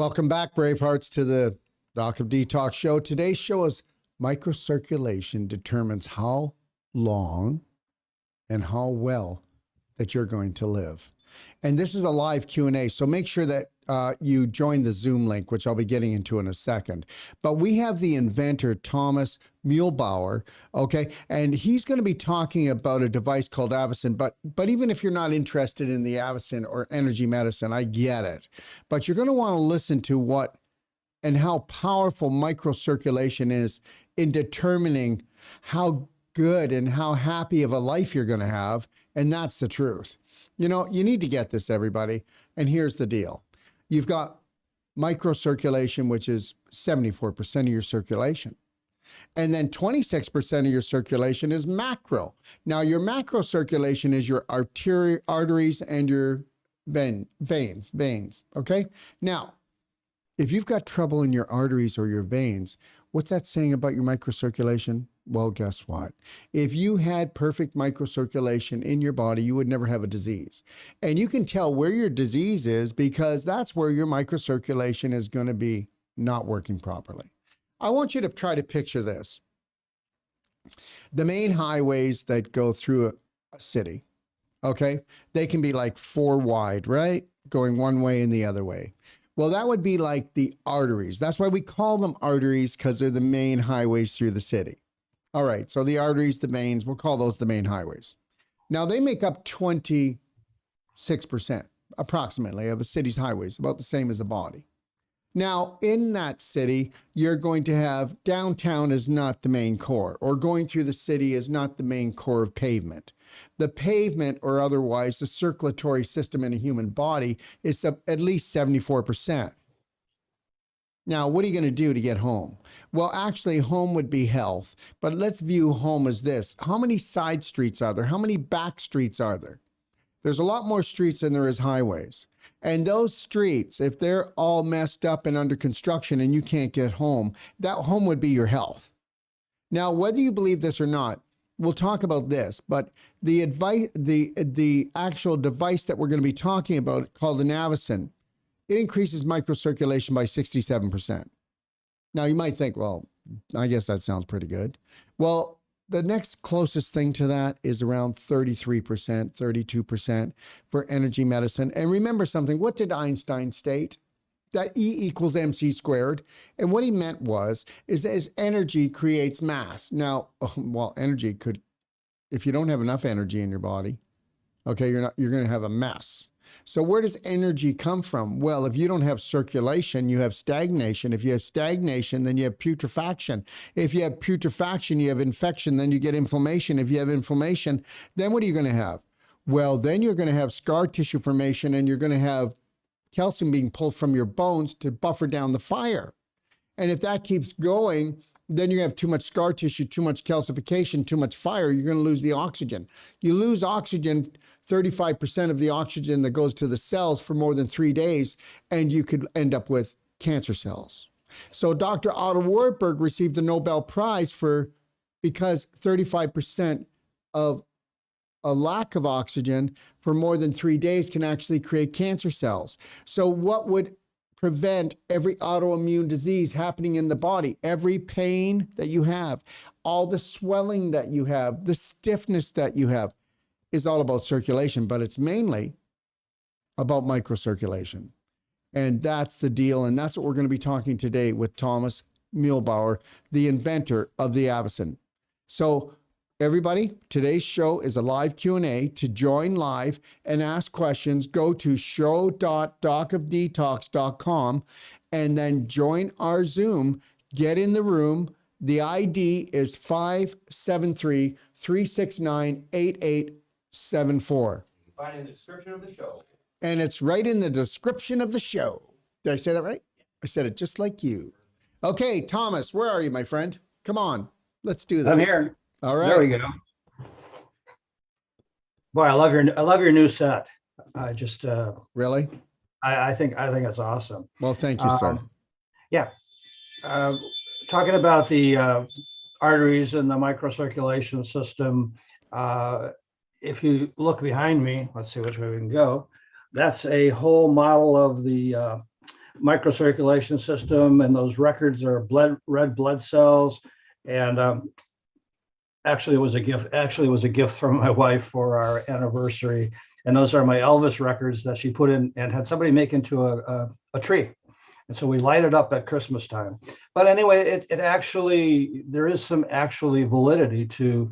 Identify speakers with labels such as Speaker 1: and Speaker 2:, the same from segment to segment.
Speaker 1: Welcome back, Bravehearts, to the Doc of Detox show. Today's show is microcirculation determines how long and how well that you're going to live. And this is a live Q&A, so make sure that you join the Zoom link, which I'll be getting into in a second. But we have the inventor, Thomas Muehlbauer, okay? And he's going to be talking about a device called Avacen. But even if you're not interested in the Avacen or energy medicine, I get it. But you're going to want to listen to what and how powerful microcirculation is in determining how good and how happy of a life you're going to have. And that's the truth. You know, you need to get this, everybody. And here's the deal. You've got microcirculation, which is 74% of your circulation. And then 26% of your circulation is macro. Now, your macro circulation is your arteries and your veins, okay? Now, if you've got trouble in your arteries or your veins, what's that saying about your microcirculation? Well, guess what? If you had perfect microcirculation in your body, you would never have a disease. And you can tell where your disease is because that's where your microcirculation is going to be not working properly. I want you to try to picture this. The main highways that go through a city, okay, they can be like 4 wide, right? Going one way and the other way. Well, that would be like the arteries. That's why we call them arteries, because they're the main highways through the city. All right, so the arteries, the veins, we'll call those the main highways. Now, they make up 26% approximately of a city's highways, about the same as the body. Now, in that city, you're going to have downtown is not the main core, or going through the city is not the main core of pavement. The pavement, or otherwise the circulatory system in a human body, is at least 74%. Now, what are you going to do to get home? Well, actually, home would be health, but let's view home as this. How many side streets are there? How many back streets are there? There's a lot more streets than there is highways. And those streets, if they're all messed up and under construction and you can't get home, that home would be your health. Now, whether you believe this or not, we'll talk about this, but the actual device that we're going to be talking about, called an Avacen, it increases microcirculation by 67%. Now, you might think, well, I guess that sounds pretty good. Well, the next closest thing to that is around 33%, 32% for energy medicine. And remember something, what did Einstein state? That E equals mc squared. And what he meant is as energy creates mass. Now, well, energy could, if you don't have enough energy in your body, okay, you're going to have a mess. So where does energy come from? Well, if you don't have circulation, you have stagnation. If you have stagnation, then you have putrefaction. If you have putrefaction, you have infection, then you get inflammation. If you have inflammation, then what are you going to have? Well, then you're going to have scar tissue formation, and you're going to have calcium being pulled from your bones to buffer down the fire. And if that keeps going, then you have too much scar tissue, too much calcification, too much fire, you're going to lose the oxygen. You lose oxygen, 35% of the oxygen that goes to the cells for more than 3 days, and you could end up with cancer cells. So Dr. Otto Warburg received the Nobel Prize because 35% of a lack of oxygen for more than 3 days can actually create cancer cells. So what would prevent every autoimmune disease happening in the body? Every pain that you have, all the swelling that you have, the stiffness that you have, is all about circulation, but it's mainly about microcirculation. And that's the deal. And that's what we're going to be talking today with Thomas Muehlbauer, the inventor of the Avacen. So everybody, today's show is a live Q&A. To join live and ask questions, go to show.docofdetox.com and then join our Zoom. Get in the room. The ID is 573-369-8874.
Speaker 2: You can find it in the description of the show.
Speaker 1: And it's right in the description of the show. Did I say that right? I said it just like you. Okay, Thomas, where are you, my friend? Come on, let's do this.
Speaker 3: I'm here.
Speaker 1: All right.
Speaker 3: There we go. Boy, I love your new set. I just
Speaker 1: Really?
Speaker 3: I think it's awesome.
Speaker 1: Well, thank you, sir.
Speaker 3: Yeah. Talking about the arteries and the microcirculation system. If you look behind me, let's see which way we can go. That's a whole model of the microcirculation system, and those records are red blood cells. And actually, it was a gift. Actually, it was a gift from my wife for our anniversary. And those are my Elvis records that she put in and had somebody make into a tree. And so we light it up at Christmas time. But anyway, it actually, there is some actually validity to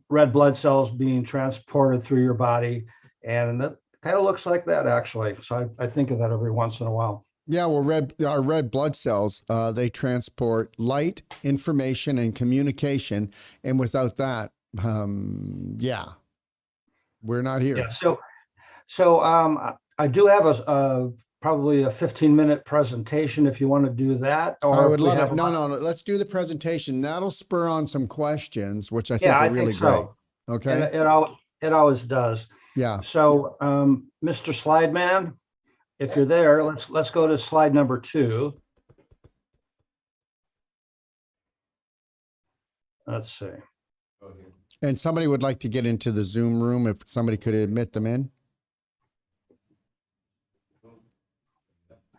Speaker 3: red blood cells being transported through your body. And it kind of looks like that, actually. So I think of that every once in a while.
Speaker 1: Yeah, well, our red blood cells, they transport light, information, and communication. And without that, yeah, we're not here.
Speaker 3: Yeah. So I do have probably a 15-minute presentation if you want to do that. Or
Speaker 1: I would love it. No. Let's do the presentation. That'll spur on some questions, which I think are really great. Okay.
Speaker 3: It always does.
Speaker 1: Yeah.
Speaker 3: So, Mr. Slide Man, if you're there, let's go to slide number 2. Let's see.
Speaker 1: And somebody would like to get into the Zoom room if somebody could admit them in.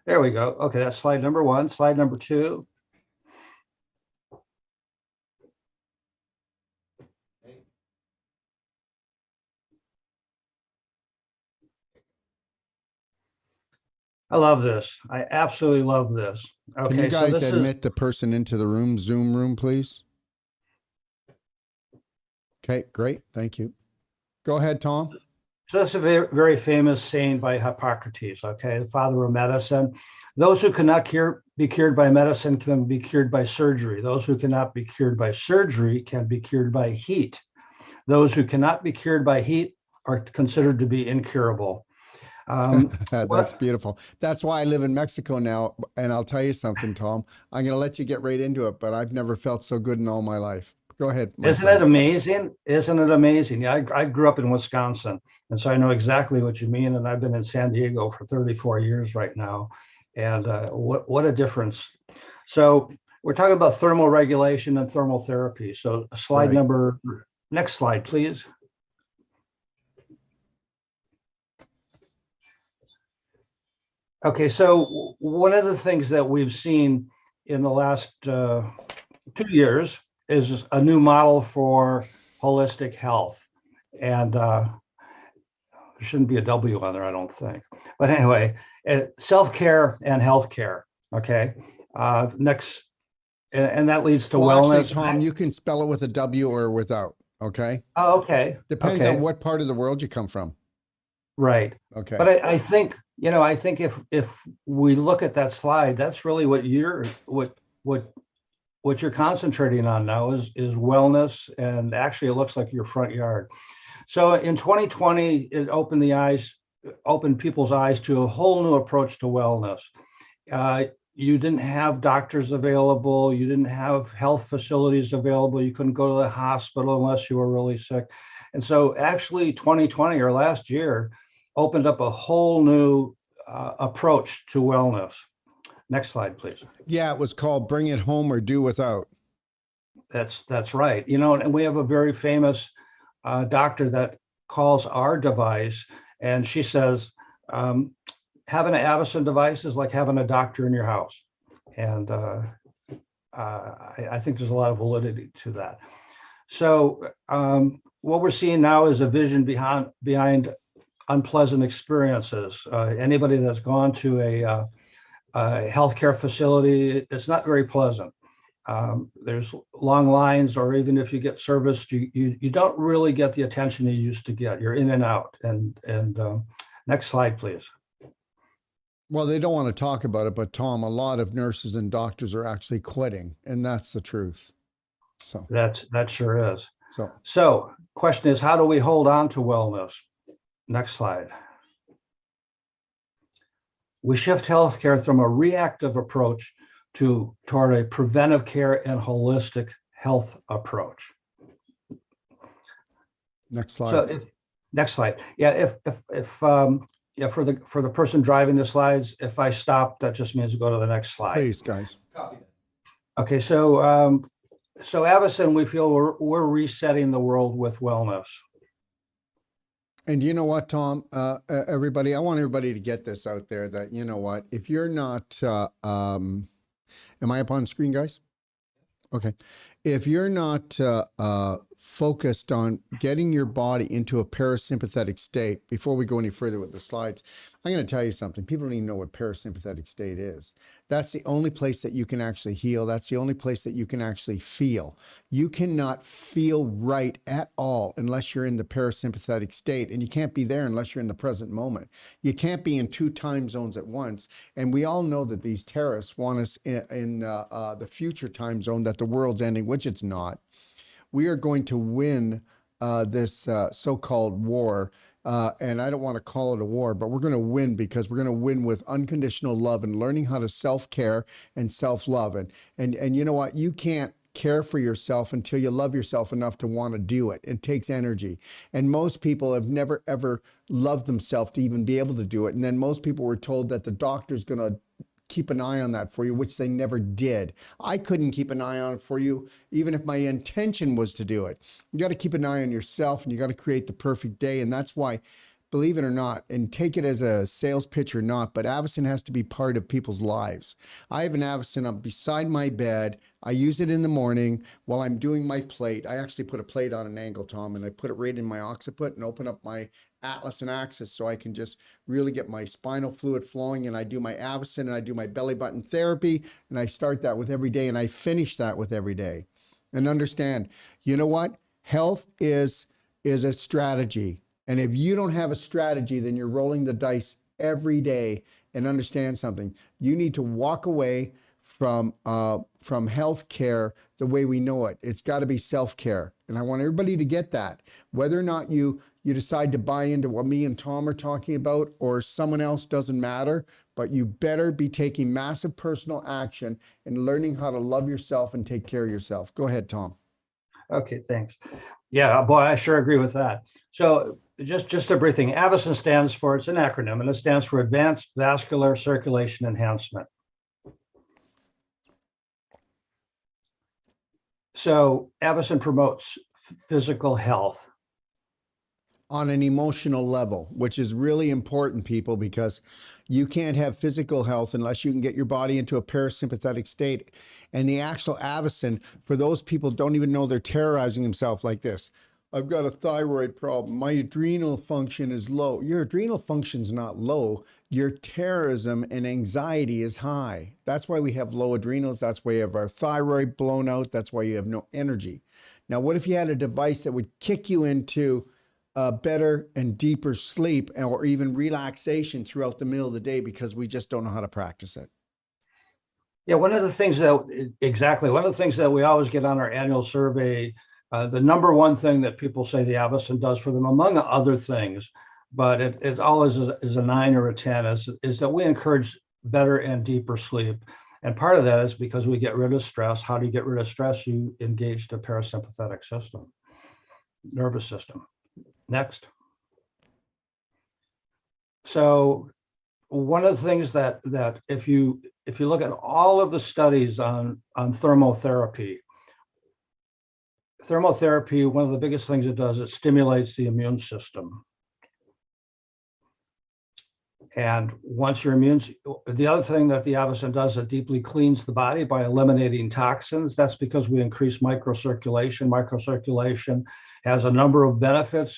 Speaker 3: There we go. Okay, that's slide number 1. Slide number 2. I love this. I absolutely love this. Okay,
Speaker 1: Can you guys admit the person into the room, Zoom room, please? Okay, great. Thank you. Go ahead, Tom.
Speaker 3: So that's a very, very famous saying by Hippocrates, okay, the father of medicine. Those who cannot be cured by medicine can be cured by surgery. Those who cannot be cured by surgery can be cured by heat. Those who cannot be cured by heat are considered to be incurable.
Speaker 1: That's beautiful. That's why I live in Mexico now. And I'll tell you something, Tom. I'm going to let you get right into it, but I've never felt so good in all my life. Go ahead.
Speaker 3: Isn't it amazing? Isn't it amazing? Yeah, I grew up in Wisconsin, and so I know exactly what you mean. And I've been in San Diego for 34 years right now. And what a difference. So we're talking about thermal regulation and thermal therapy. So slide number, next slide, please. Okay, so one of the things that we've seen in the last 2 years is a new model for holistic health. And there shouldn't be a W on there, I don't think. But anyway, self-care and healthcare, okay? Next, and that leads to wellness.
Speaker 1: Actually, Tom, you can spell it with a W or without, okay?
Speaker 3: Oh, okay.
Speaker 1: Depends on what part of the world you come from.
Speaker 3: Right.
Speaker 1: Okay.
Speaker 3: But I think, I think if we look at that slide, that's really what you're concentrating on now is wellness, and actually it looks like your front yard. So in 2020, it opened people's eyes to a whole new approach to wellness. You didn't have doctors available, you didn't have health facilities available, you couldn't go to the hospital unless you were really sick. And so actually 2020 or last year opened up a whole new approach to wellness. Next slide, please.
Speaker 1: Yeah, it was called Bring It Home or Do Without.
Speaker 3: That's right. And we have a very famous doctor that calls our device, and she says, having an Avacen device is like having a doctor in your house. And I think there's a lot of validity to that. So what we're seeing now is a vision behind unpleasant experiences. Anybody that's gone to a healthcare facility, it's not very pleasant. There's long lines, or even if you get serviced, you don't really get the attention you used to get. You're in and out. And next slide, please.
Speaker 1: Well, they don't want to talk about it, but Tom, a lot of nurses and doctors are actually quitting, and that's the truth. So
Speaker 3: that sure is.
Speaker 1: So
Speaker 3: question is, how do we hold on to wellness? Next slide. We shift healthcare from a reactive approach toward a preventive care and holistic health approach.
Speaker 1: Next slide.
Speaker 3: So next slide. Yeah, for the person driving the slides, if I stop, that just means go to the next slide.
Speaker 1: Please, guys.
Speaker 2: Copy.
Speaker 3: Okay, so Avacen, we feel we're resetting the world with wellness.
Speaker 1: And you know what, Tom? Everybody, I want everybody to get this out there that, you know what, if you're not, am I up on screen, guys? Okay. If you're not focused on getting your body into a parasympathetic state, before we go any further with the slides, I'm going to tell you something. People don't even know what parasympathetic state is. That's the only place that you can actually heal. That's the only place that you can actually feel. You cannot feel right at all unless you're in the parasympathetic state, and you can't be there unless you're in the present moment. You can't be in 2 time zones at once. And we all know that these terrorists want us in the future time zone, that the world's ending, which it's not. We are going to win this so-called war. And I don't want to call it a war, but we're going to win because we're going to win with unconditional love and learning how to self-care and self-love. And you know what? You can't care for yourself until you love yourself enough to want to do it. It takes energy. And most people have never, ever loved themselves to even be able to do it. And then most people were told that the doctor's going to keep an eye on that for you, which they never did. I couldn't keep an eye on it for you, even if my intention was to do it. You got to keep an eye on yourself, and you got to create the perfect day. And that's why, believe it or not, and take it as a sales pitch or not, but Avacen has to be part of people's lives. I have an Avacen up beside my bed. I use it in the morning while I'm doing my plate. I actually put a plate on an angle, Tom, and I put it right in my occiput and open up my atlas and axis so I can just really get my spinal fluid flowing. And I do my Avacen and I do my belly button therapy, and I start that with every day and I finish that with every day. And understand, you know what? Health is a strategy. And if you don't have a strategy, then you're rolling the dice every day. And understand something. You need to walk away from healthcare the way we know it. It's got to be self-care. And I want everybody to get that. Whether or not you decide to buy into what me and Tom are talking about, or someone else, doesn't matter, but you better be taking massive personal action and learning how to love yourself and take care of yourself. Go ahead, Tom.
Speaker 3: Okay, thanks. Yeah, boy, I sure agree with that. So just a brief thing. Avacen stands for, it's an acronym, and it stands for Advanced Vascular Circulation Enhancement. So Avacen promotes physical health
Speaker 1: on an emotional level, which is really important, people, because you can't have physical health unless you can get your body into a parasympathetic state. And the actual Avacen, for those people don't even know they're terrorizing themselves like this. I've got a thyroid problem. My adrenal function is low. Your adrenal function's not low. Your terrorism and anxiety is high. That's why we have low adrenals. That's why you have our thyroid blown out. That's why you have no energy. Now, what if you had a device that would kick you into better and deeper sleep, or even relaxation throughout the middle of the day, because we just don't know how to practice it?
Speaker 3: Yeah, one of the things that we always get on our annual survey, the number one thing that people say the Avacen does for them, among other things, but it always is a 9 or a 10, is that we encourage better and deeper sleep. And part of that is because we get rid of stress. How do you get rid of stress? You engage the parasympathetic system, nervous system. Next. So one of the things that if you look at all of the studies on thermotherapy, one of the biggest things it does, it stimulates the immune system. And once your the other thing that the Avacen does, it deeply cleans the body by eliminating toxins. That's because we increase microcirculation. Microcirculation has a number of benefits,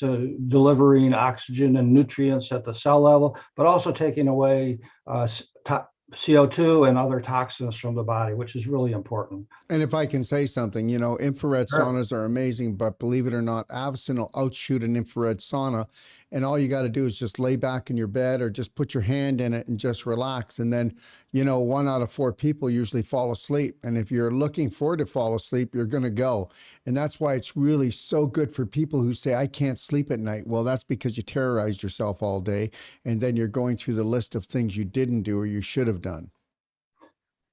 Speaker 3: delivering oxygen and nutrients at the cell level, but also taking away CO2 and other toxins from the body, which is really important.
Speaker 1: And if I can say something, infrared saunas are amazing, but believe it or not, Avacen will outshoot an infrared sauna. And all you got to do is just lay back in your bed or just put your hand in it and just relax. And then, 1 out of 4 people usually fall asleep. And if you're looking forward to fall asleep, you're going to go. And that's why it's really so good for people who say, I can't sleep at night. Well, that's because you terrorized yourself all day. And then you're going through the list of things you didn't do or you should have done.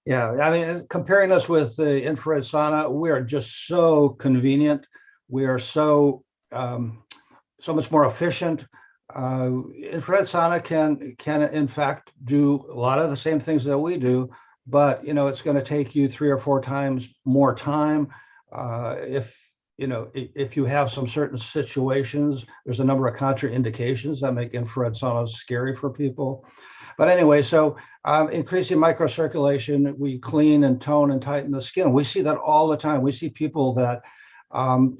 Speaker 3: Yeah, I mean, comparing us with the infrared sauna, we are just so convenient. We are so much more efficient. Infrared sauna can in fact do a lot of the same things that we do, but it's going to take you 3 or 4 times more time. If if you have some certain situations, there's a number of contraindications that make infrared saunas scary for people. But anyway, so increasing microcirculation, we clean and tone and tighten the skin. We see that all the time. We see people that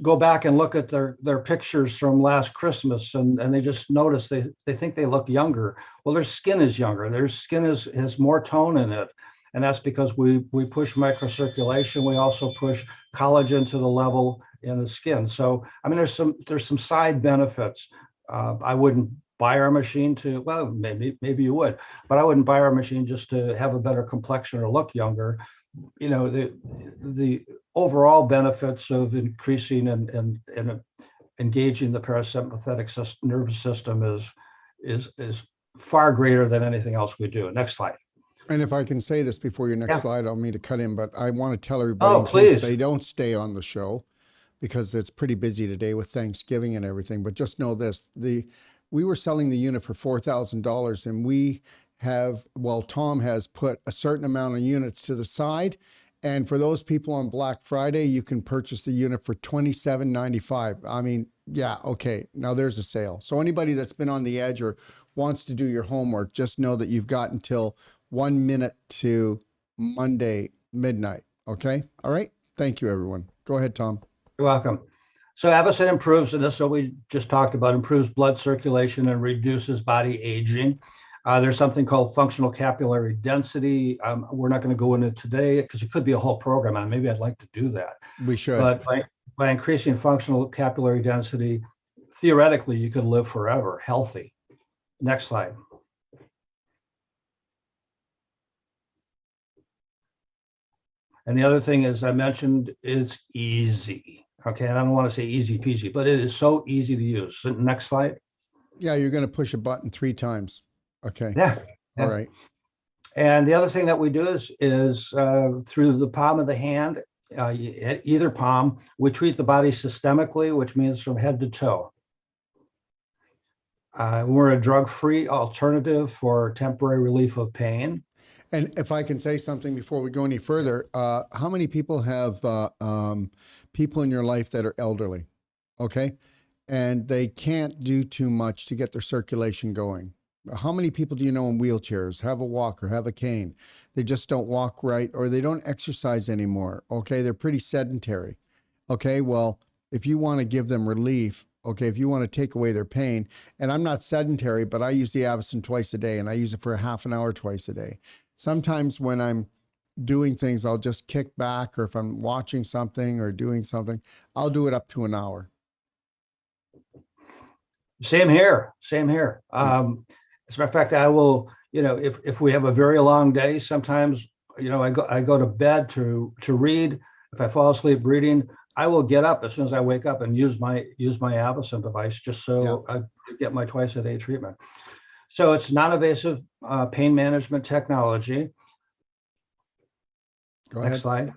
Speaker 3: go back and look at their pictures from last Christmas, and they just notice they think they look younger. Well, their skin is younger. Their skin has more tone in it. And that's because we push microcirculation. We also push collagen to the level in the skin. So, I mean, there's some side benefits. I wouldn't buy our machine well, maybe you would, but I wouldn't buy our machine just to have a better complexion or look younger. The overall benefits of increasing and engaging the parasympathetic nervous system is far greater than anything else we do. Next slide.
Speaker 1: And if I can say this before your next slide, I don't mean to cut in, but I want to tell everybody in
Speaker 3: please.
Speaker 1: case they don't stay on the show, because it's pretty busy today with Thanksgiving and everything. But just know this, we were selling the unit for $4,000, and we have, Tom has put a certain amount of units to the side. And for those people on Black Friday, you can purchase the unit for $27.95. I mean, yeah, okay, now there's a sale. So anybody that's been on the edge or wants to do your homework, just know that you've got until 1 minute to Monday midnight. Okay. All right. Thank you, everyone. Go ahead, Tom.
Speaker 3: You're welcome. So Avacen improves, and this is what we just talked about, improves blood circulation and reduces body aging. There's something called functional capillary density. We're not going to go into it today because it could be a whole program on. Maybe I'd like to do that.
Speaker 1: We should.
Speaker 3: But by increasing functional capillary density, theoretically, you could live forever, healthy. Next slide. And the other thing, as I mentioned, it's easy. Okay, and I don't want to say easy peasy, but it is so easy to use. So next slide.
Speaker 1: Yeah, you're going to push a button 3 times. Okay.
Speaker 3: Yeah.
Speaker 1: All right.
Speaker 3: And the other thing that we do is through the palm of the hand, either palm, we treat the body systemically, which means from head to toe. We're a drug-free alternative for temporary relief of pain.
Speaker 1: And if I can say something before we go any further, how many people have people in your life that are elderly, okay? And they can't do too much to get their circulation going. How many people do you know in wheelchairs, have a walker, have a cane? They just don't walk right, or they don't exercise anymore, okay? They're pretty sedentary, okay? Well, if you want to give them relief, okay, if you want to take away their pain, and I'm not sedentary, but I use the Avacen twice a day, and I use it for a half an hour twice a day. Sometimes when I'm doing things, I'll just kick back, or if I'm watching something or doing something, I'll do it up to an hour.
Speaker 3: Same here. As a matter of fact, I will, if we have a very long day, sometimes, I go to bed to read. If I fall asleep reading, I will get up as soon as I wake up and use my Avacen device just so I get my twice a day treatment. So it's non-invasive pain management technology.
Speaker 1: Go ahead.
Speaker 3: Next slide.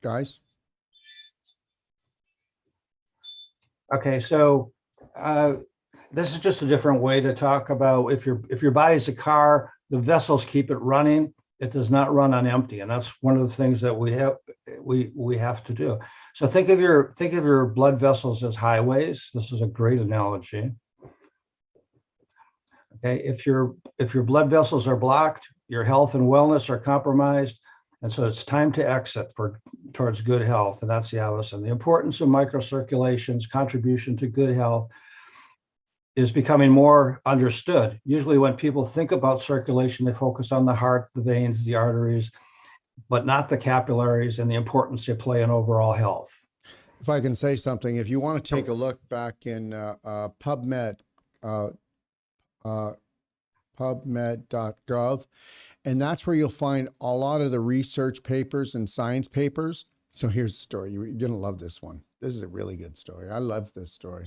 Speaker 1: Guys.
Speaker 3: Okay, so this is just a different way to talk about if your body's a car, the vessels keep it running. It does not run on empty, and that's one of the things that we have to do. So think of your blood vessels as highways. This is a great analogy. Okay, if your blood vessels are blocked, your health and wellness are compromised, and so it's time to exit towards good health, and that's the Avacen. The importance of microcirculation's contribution to good health is becoming more understood. Usually when people think about circulation, they focus on the heart, the veins, the arteries, but not the capillaries and the importance they play in overall health.
Speaker 1: If I can say something, if you want to take a look back in PubMed, PubMed.gov, and that's where you'll find a lot of the research papers and science papers. So here's the story. You're going to love this one. This is a really good story. I love this story.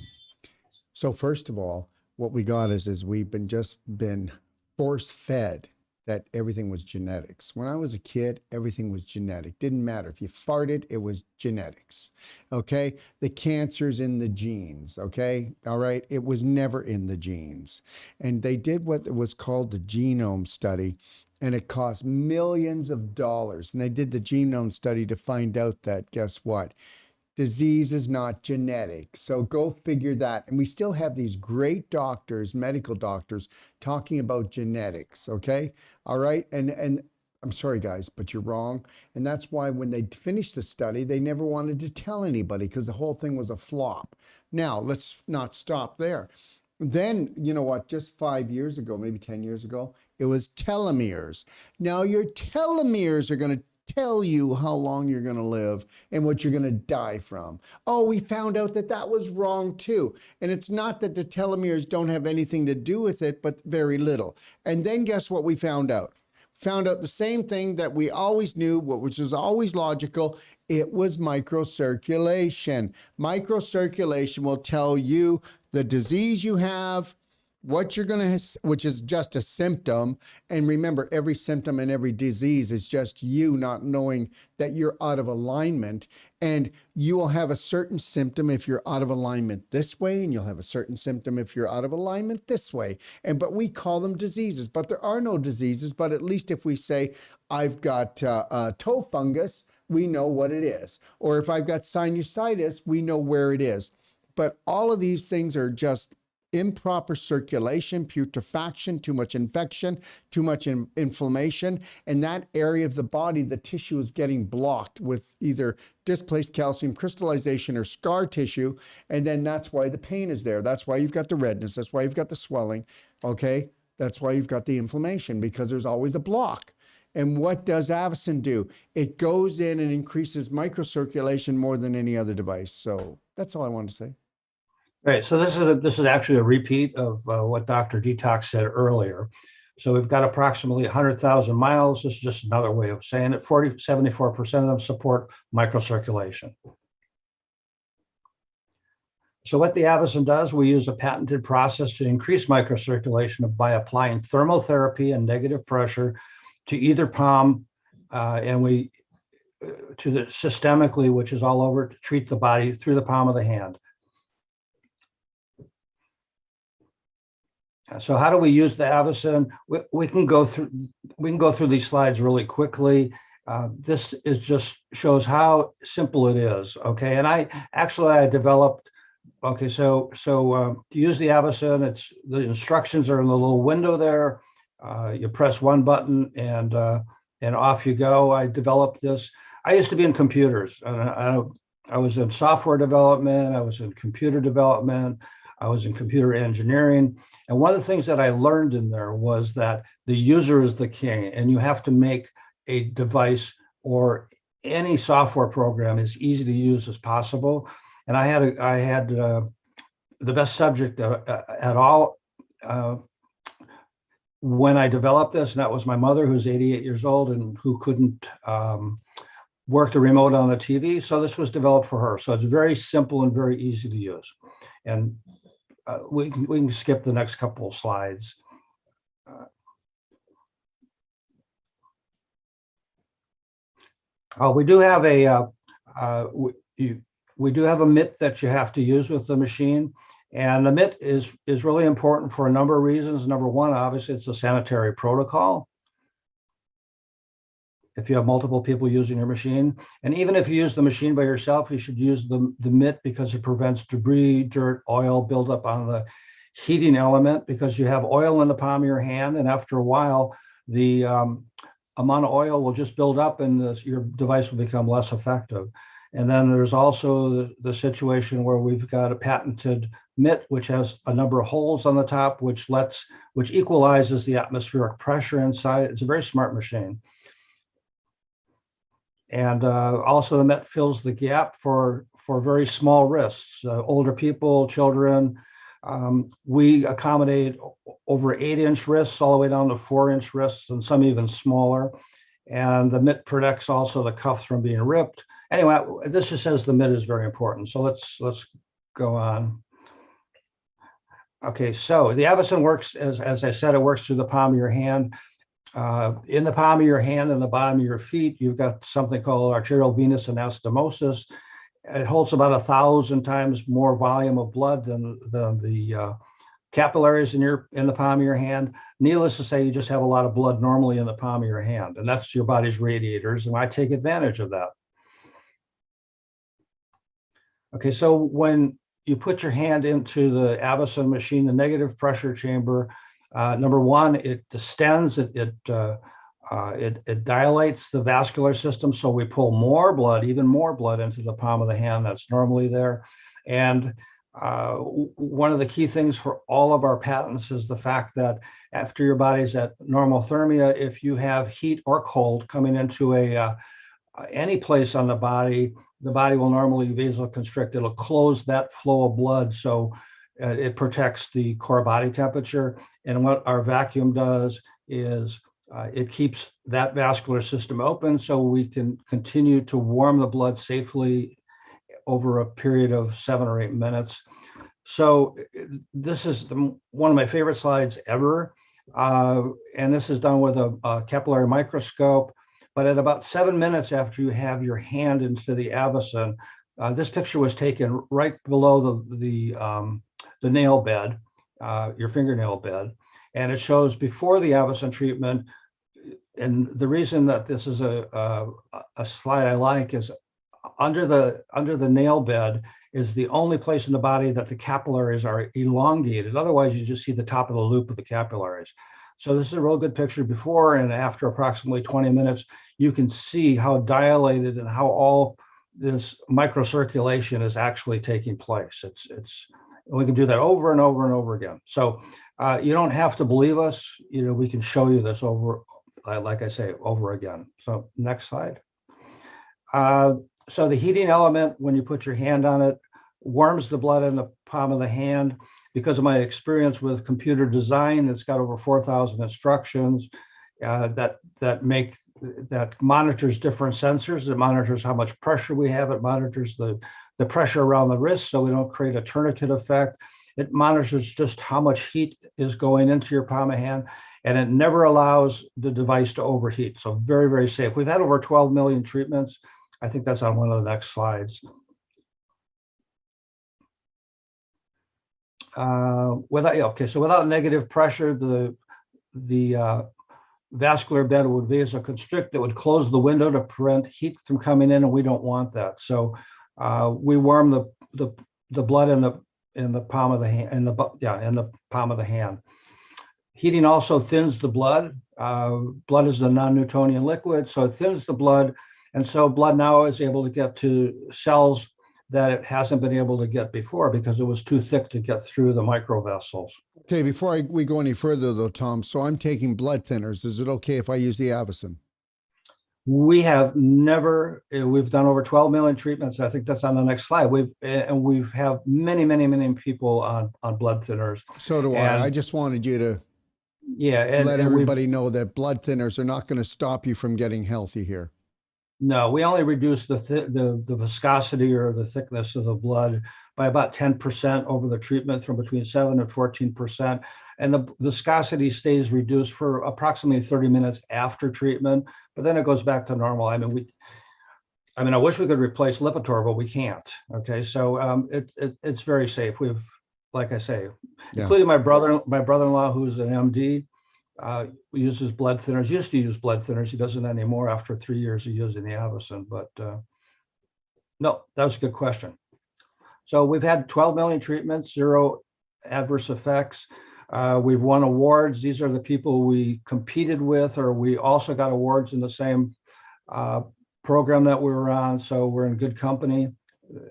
Speaker 1: So first of all, what we got is we've been force-fed that everything was genetics. When I was a kid, everything was genetic. Didn't matter. If you farted, it was genetics. Okay? The cancer's in the genes. Okay? All right? It was never in the genes. And they did what was called the genome study, and it cost millions of dollars. And they did the genome study to find out that, guess what? Disease is not genetic. So go figure that. And we still have these great doctors, medical doctors, talking about genetics. Okay. All right. And I'm sorry, guys, but you're wrong. And that's why when they finished the study, they never wanted to tell anybody because the whole thing was a flop. Now, let's not stop there. Then, you know what, just 5 years ago, maybe 10 years ago, it was telomeres. Now, your telomeres are going to tell you how long you're going to live and what you're going to die from. Oh, we found out that that was wrong too. And it's not that the telomeres don't have anything to do with it, but very little. And then guess what we found out? Found out the same thing that we always knew, which was always logical. It was microcirculation. Microcirculation will tell you the disease you have, what you're going to, which is just a symptom. And remember, every symptom and every disease is just you not knowing that you're out of alignment. And you will have a certain symptom if you're out of alignment this way, and you'll have a certain symptom if you're out of alignment this way. But we call them diseases, but there are no diseases. But at least if we say, I've got toe fungus, we know what it is. Or if I've got sinusitis, we know where it is. But all of these things are just improper circulation, putrefaction, too much infection, too much inflammation. And that area of the body, the tissue is getting blocked with either displaced calcium crystallization or scar tissue. And then that's why the pain is there. That's why you've got the redness. That's why you've got the swelling. Okay. That's why you've got the inflammation, because there's always a block. And what does Avacen do? It goes in and increases microcirculation more than any other device. So that's all I wanted to say.
Speaker 3: Right. So this is actually a repeat of what Dr. Detox said earlier. So we've got approximately 100,000 miles. This is just another way of saying it. 74% of them support microcirculation. So what the Avacen does, we use a patented process to increase microcirculation by applying thermotherapy and negative pressure to either palm, and we to the systemically, which is all over, to treat the body through the palm of the hand. So how do we use the Avacen? We can go through these slides really quickly. This is just shows how simple it is. Okay, and I developed. Okay, so to use the Avacen, the instructions are in the little window there. You press one button and off you go. I developed this. I used to be in computers. I was in software development. I was in computer development. I was in computer engineering. And one of the things that I learned in there was that the user is the king, and you have to make a device or any software program as easy to use as possible. And I had the best subject at all when I developed this, and that was my mother, who's 88 years old and who couldn't work the remote on the TV. So this was developed for her. So it's very simple and very easy to use. And we can skip the next couple of slides. We do have a mitt that you have to use with the machine, and the mitt is really important for a number of reasons. Number one, obviously, it's a sanitary protocol. If you have multiple people using your machine, and even if you use the machine by yourself, you should use the mitt because it prevents debris, dirt, oil buildup on the heating element, because you have oil in the palm of your hand, and after a while, the amount of oil will just build up and your device will become less effective. And then there's also the situation where we've got a patented mitt, which has a number of holes on the top, which equalizes the atmospheric pressure inside. It's a very smart machine. And also the mitt fills the gap for very small wrists, older people, children. We accommodate over 8-inch wrists all the way down to 4-inch wrists, and some even smaller. And the mitt protects also the cuffs from being ripped. Anyway, this just says the mitt is very important. So let's go on. Okay, so the Avacen works, as I said, it works through the palm of your hand. In the palm of your hand and the bottom of your feet, you've got something called arterial venous anastomosis. It holds about 1,000 times more volume of blood than the capillaries in the palm of your hand. Needless to say, you just have a lot of blood normally in the palm of your hand, and that's your body's radiators, and I take advantage of that. Okay, so when you put your hand into the Avacen machine, the negative pressure chamber, number one, it distends, it dilates the vascular system, so we pull more blood, even more blood into the palm of the hand that's normally there. And one of the key things for all of our patents is the fact that after your body's at normothermia, if you have heat or cold coming into any place on the body will normally vasoconstrict. It'll close that flow of blood, so it protects the core body temperature. And what our vacuum does is it keeps that vascular system open, so we can continue to warm the blood safely over a period of 7 or 8 minutes. So this is one of my favorite slides ever. And this is done with a capillary microscope. But at about 7 minutes after you have your hand into the Avacen, this picture was taken right below the nail bed, your fingernail bed. And it shows before the Avacen treatment. And the reason that this is a slide I like is under the nail bed is the only place in the body that the capillaries are elongated. Otherwise, you just see the top of the loop of the capillaries. So this is a real good picture before and after approximately 20 minutes. You can see how dilated and how all this microcirculation is actually taking place. We can do that over and over and over again. So you don't have to believe us. We can show you this over, like I say, over again. So next slide. So the heating element, when you put your hand on it, warms the blood in the palm of the hand. Because of my experience with computer design, it's got over 4,000 instructions that monitors different sensors. It monitors how much pressure we have. It monitors the pressure around the wrist, so we don't create a tourniquet effect. It monitors just how much heat is going into your palm of hand, and it never allows the device to overheat. So very, very safe. We've had over 12 million treatments. I think that's on one of the next slides. Without negative pressure, the vascular bed would vasoconstrict. It would close the window to prevent heat from coming in, and we don't want that. So we warm the blood in the palm of the hand, in the palm of the hand. Heating also thins the blood. Blood is a non-Newtonian liquid, so it thins the blood, and so blood now is able to get to cells that it hasn't been able to get before because it was too thick to get through the microvessels.
Speaker 1: Okay, before we go any further though, Tom, so I'm taking blood thinners. Is it okay if I use the Avacen?
Speaker 3: We have never, we've done over 12 million treatments. I think that's on the next slide. We've have many people on blood thinners.
Speaker 1: So do I. I just wanted you to let everybody know that blood thinners are not going to stop you from getting healthy here.
Speaker 3: No, we only reduce the viscosity or the thickness of the blood by about 10% over the treatment, from between 7 and 14%. And the viscosity stays reduced for approximately 30 minutes after treatment, but then it goes back to normal. I wish we could replace Lipitor, but we can't. Okay, so it's very safe. We've, like I say, including my brother-in-law, who's an MD. Uses blood thinners, used to use blood thinners. He doesn't anymore after 3 years of using the Avacen, but no, that was a good question. So we've had 12 million treatments, 0 adverse effects. We've won awards. These are the people we competed with, or we also got awards in the same program that we were on. So we're in good company.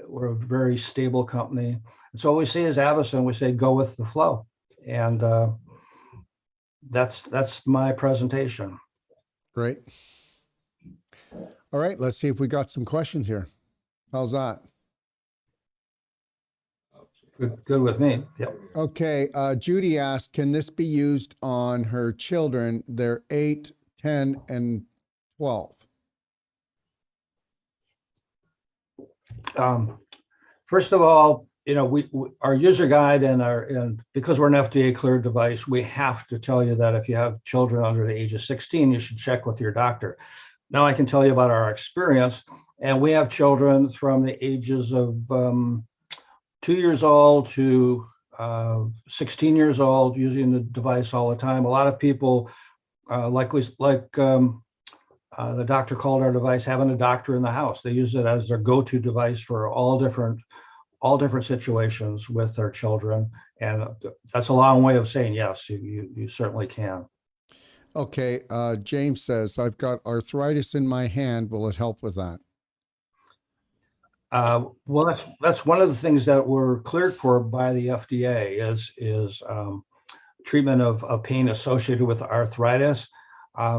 Speaker 3: We're a very stable company. And so what we say is Avacen, we say go with the flow. And that's my presentation.
Speaker 1: Great. All right, let's see if we got some questions here. How's that?
Speaker 3: Good with me. Yep.
Speaker 1: Okay, Judy asked, can this be used on her children? They're 8, 10, and 12.
Speaker 3: First of all, we our user guide and because we're an FDA cleared device, we have to tell you that if you have children under the age of 16, you should check with your doctor. Now I can tell you about our experience, and we have children from the ages of 2 years old to 16 years old using the device all the time. A lot of people, the doctor called our device having a doctor in the house. They use it as their go-to device for all different all different situations with their children. And that's a long way of saying yes, you certainly can.
Speaker 1: Okay, James says, I've got arthritis in my hand. Will it help with that?
Speaker 3: Well, that's one of the things that we're cleared for by the FDA is treatment of pain associated with arthritis.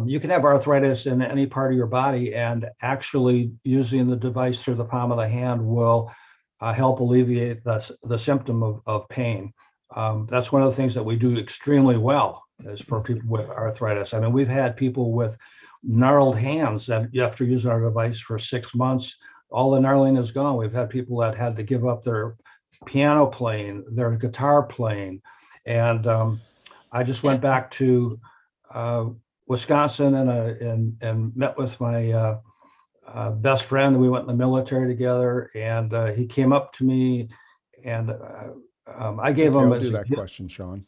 Speaker 3: You can have arthritis in any part of your body, and actually using the device through the palm of the hand will help alleviate the symptom of pain. That's one of the things that we do extremely well is for people with arthritis. I mean, we've had people with gnarled hands that after using our device for 6 months, all the gnarling is gone. We've had people that had to give up their piano playing, their guitar playing. And I just went back to Wisconsin and met with my best friend. We went in the military together, and he came up to me, and I gave him
Speaker 1: I'll do that question, Sean.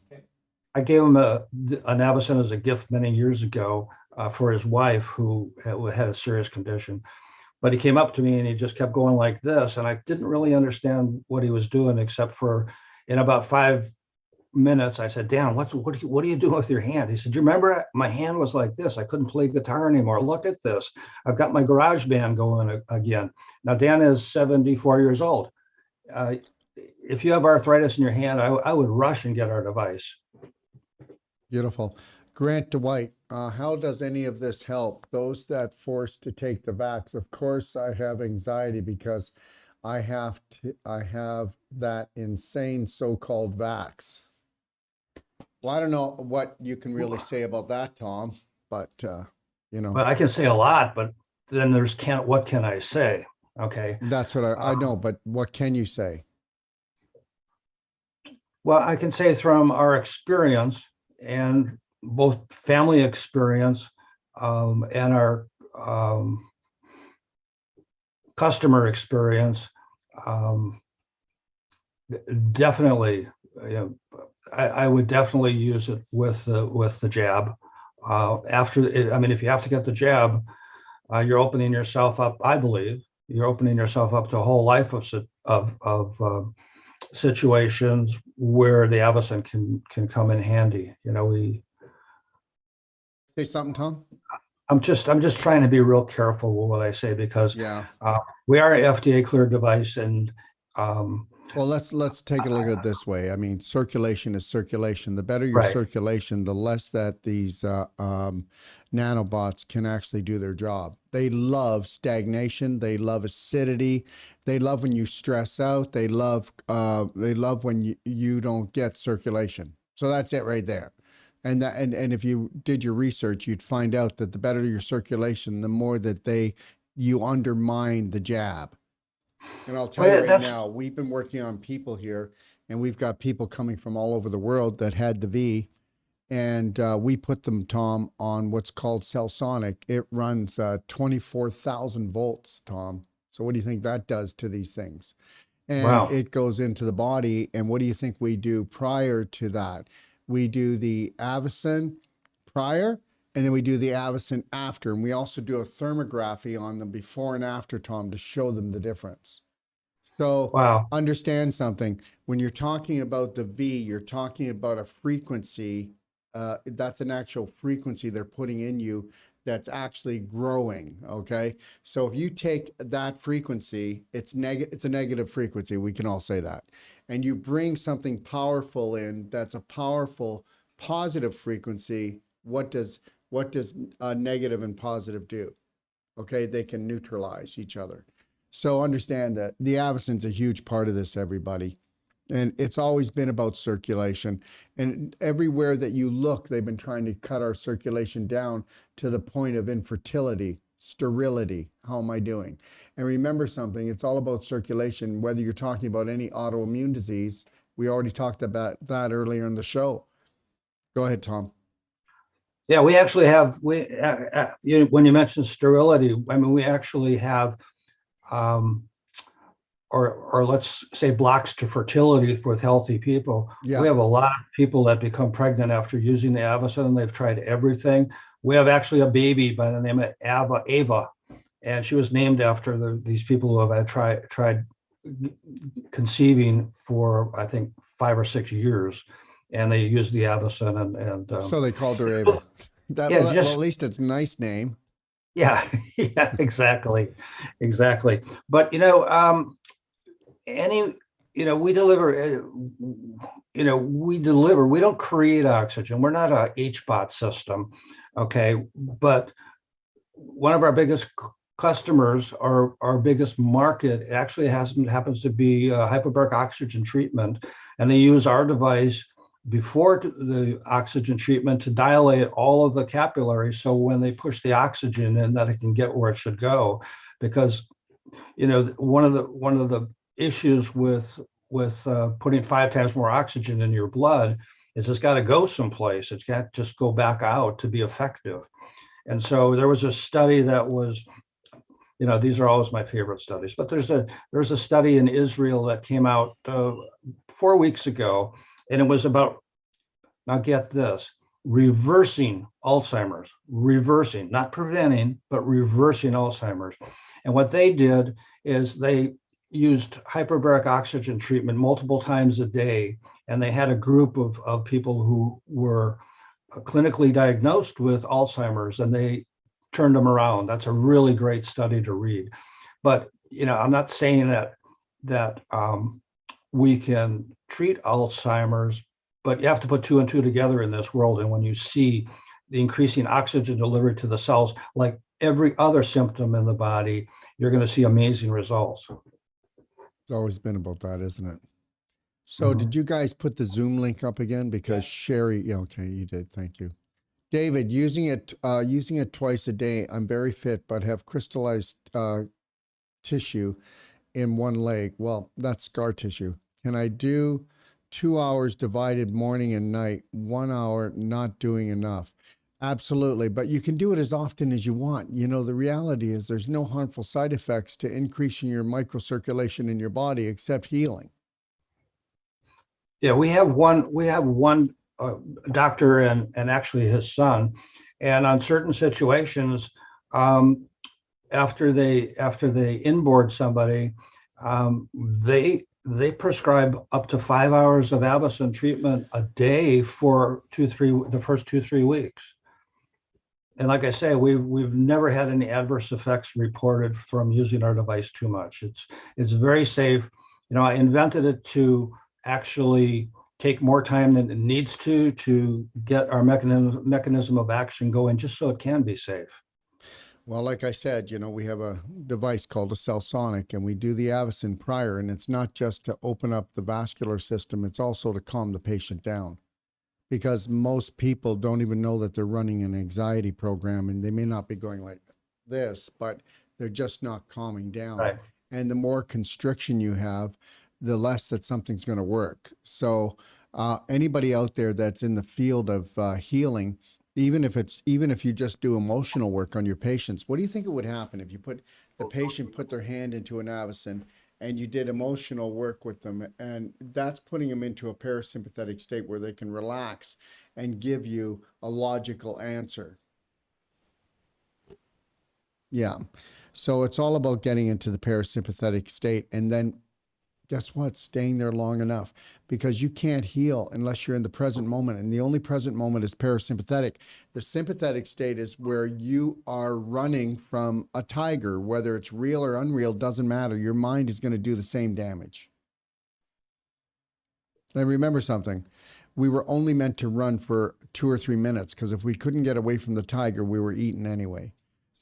Speaker 3: I gave him an Avacen as a gift many years ago for his wife who had a serious condition. But he came up to me and he just kept going like this, and I didn't really understand what he was doing, except for in about 5 minutes, I said, Dan, what do you do with your hand? He said, you remember my hand was like this. I couldn't play guitar anymore. Look at this. I've got my garage band going again. Now, Dan is 74 years old. If you have arthritis in your hand, I would rush and get our device.
Speaker 1: Beautiful. Grant Dwight, how does any of this help those that forced to take the vax? Of course, I have anxiety because I have that insane so-called vax. Well, I don't know what you can really say about that, Tom, but you know.
Speaker 3: Well, I can say a lot, but then there's what can I say? Okay.
Speaker 1: That's what I know, but what can you say?
Speaker 3: Well, I can say from our experience, and both family experience and our customer experience, definitely, I would definitely use it with the jab. I mean, if you have to get the jab, you're opening yourself up. I believe you're opening yourself up to a whole life of situations where the Avacen can come in handy. We
Speaker 1: say something, Tom.
Speaker 3: I'm just trying to be real careful with what I say, because we are an FDA cleared device, and
Speaker 1: well, let's take a look at it this way. I mean, circulation is circulation. The better your circulation, the less that these nanobots can actually do their job. They love stagnation. They love acidity. They love when you stress out. They love when you don't get circulation. So that's it right there. And if you did your research, you'd find out that the better your circulation, the more that you undermine the jab. And I'll tell you right now, we've been working on people here, and we've got people coming from all over the world that had the V, and we put them, Tom, on what's called Cellsonic. It runs 24,000 volts, Tom. So what do you think that does to these things? And it goes into the body. And what do you think we do prior to that? We do the Avacen prior, and then we do the Avacen after. And we also do a thermography on them before and after, Tom, to show them the difference. So understand something. When you're talking about the V, you're talking about a frequency. That's an actual frequency they're putting in you that's actually growing, okay? So if you take that frequency, it's a negative frequency, we can all say that. And you bring something powerful in that's a powerful positive frequency, what does negative and positive do? Okay, they can neutralize each other. So understand that the Avacen's a huge part of this, everybody. And it's always been about circulation. And everywhere that you look, they've been trying to cut our circulation down to the point of infertility, sterility. How am I doing? And remember something, it's all about circulation, whether you're talking about any autoimmune disease. We already talked about that earlier in the show. Go ahead, Tom.
Speaker 3: Yeah, we actually have, when you mentioned sterility, I mean, we actually have, or let's say blocks to fertility with healthy people. We have a lot of people that become pregnant after using the Avacen, and they've tried everything. We have actually a baby by the name of Ava, and she was named after these people who have tried conceiving for, I think, 5 or 6 years, and they used the Avacen and
Speaker 1: So they called her Ava.
Speaker 3: yeah,
Speaker 1: Well, at least it's a nice name.
Speaker 3: yeah, yeah, exactly. But we deliver. We don't create oxygen. We're not a HBOT system, okay? But one of our biggest customers, our biggest market, actually happens to be hyperbaric oxygen treatment, and they use our device before the oxygen treatment to dilate all of the capillaries, so when they push the oxygen in, that it can get where it should go. Because one of the issues with putting 5 times more oxygen in your blood is it's got to go someplace. It can't just go back out to be effective. And so there was a study that was, these are always my favorite studies, but there's a study in Israel that came out 4 weeks ago, and it was about, now get this, reversing Alzheimer's, not preventing, but reversing Alzheimer's. And what they did is they used hyperbaric oxygen treatment multiple times a day, and they had a group of people who were clinically diagnosed with Alzheimer's, and they turned them around. That's a really great study to read. But I'm not saying that we can treat Alzheimer's, but you have to put 2 and 2 together in this world. And when you see the increasing oxygen delivery to the cells, like every other symptom in the body, you're going to see amazing results.
Speaker 1: It's always been about that, isn't it? So did you guys put the Zoom link up again? Because Sherry, yeah, okay, you did. Thank you. David, using it twice a day. I'm very fit, but have crystallized tissue in one leg. Well, that's scar tissue. Can I do 2 hours divided morning and night, 1 hour not doing enough? Absolutely, but you can do it as often as you want. The reality is there's no harmful side effects to increasing your microcirculation in your body except healing.
Speaker 3: Yeah, we have one doctor and actually his son, and on certain situations, after they inboard somebody, they prescribe up to 5 hours of Avacen treatment a day for the first 2-3 weeks. And like I say, we've never had any adverse effects reported from using our device too much. It's very safe. I invented it to actually take more time than it needs to get our mechanism of action going, just so it can be safe.
Speaker 1: Well, like I said, we have a device called a Cellsonic, and we do the Avacen prior, and it's not just to open up the vascular system, it's also to calm the patient down. Because most people don't even know that they're running an anxiety program, and they may not be going like this, but they're just not calming down.
Speaker 3: Right.
Speaker 1: And the more constriction you have, the less that something's going to work. So anybody out there that's in the field of healing, even if you just do emotional work on your patients, what do you think it would happen if you put their hand into an Avacen and you did emotional work with them? And that's putting them into a parasympathetic state where they can relax and give you a logical answer. Yeah. So it's all about getting into the parasympathetic state, and then guess what? Staying there long enough, because you can't heal unless you're in the present moment. And the only present moment is parasympathetic. The sympathetic state is where you are running from a tiger, whether it's real or unreal, doesn't matter. Your mind is going to do the same damage. And remember something, we were only meant to run for 2 or 3 minutes, because if we couldn't get away from the tiger, we were eaten anyway.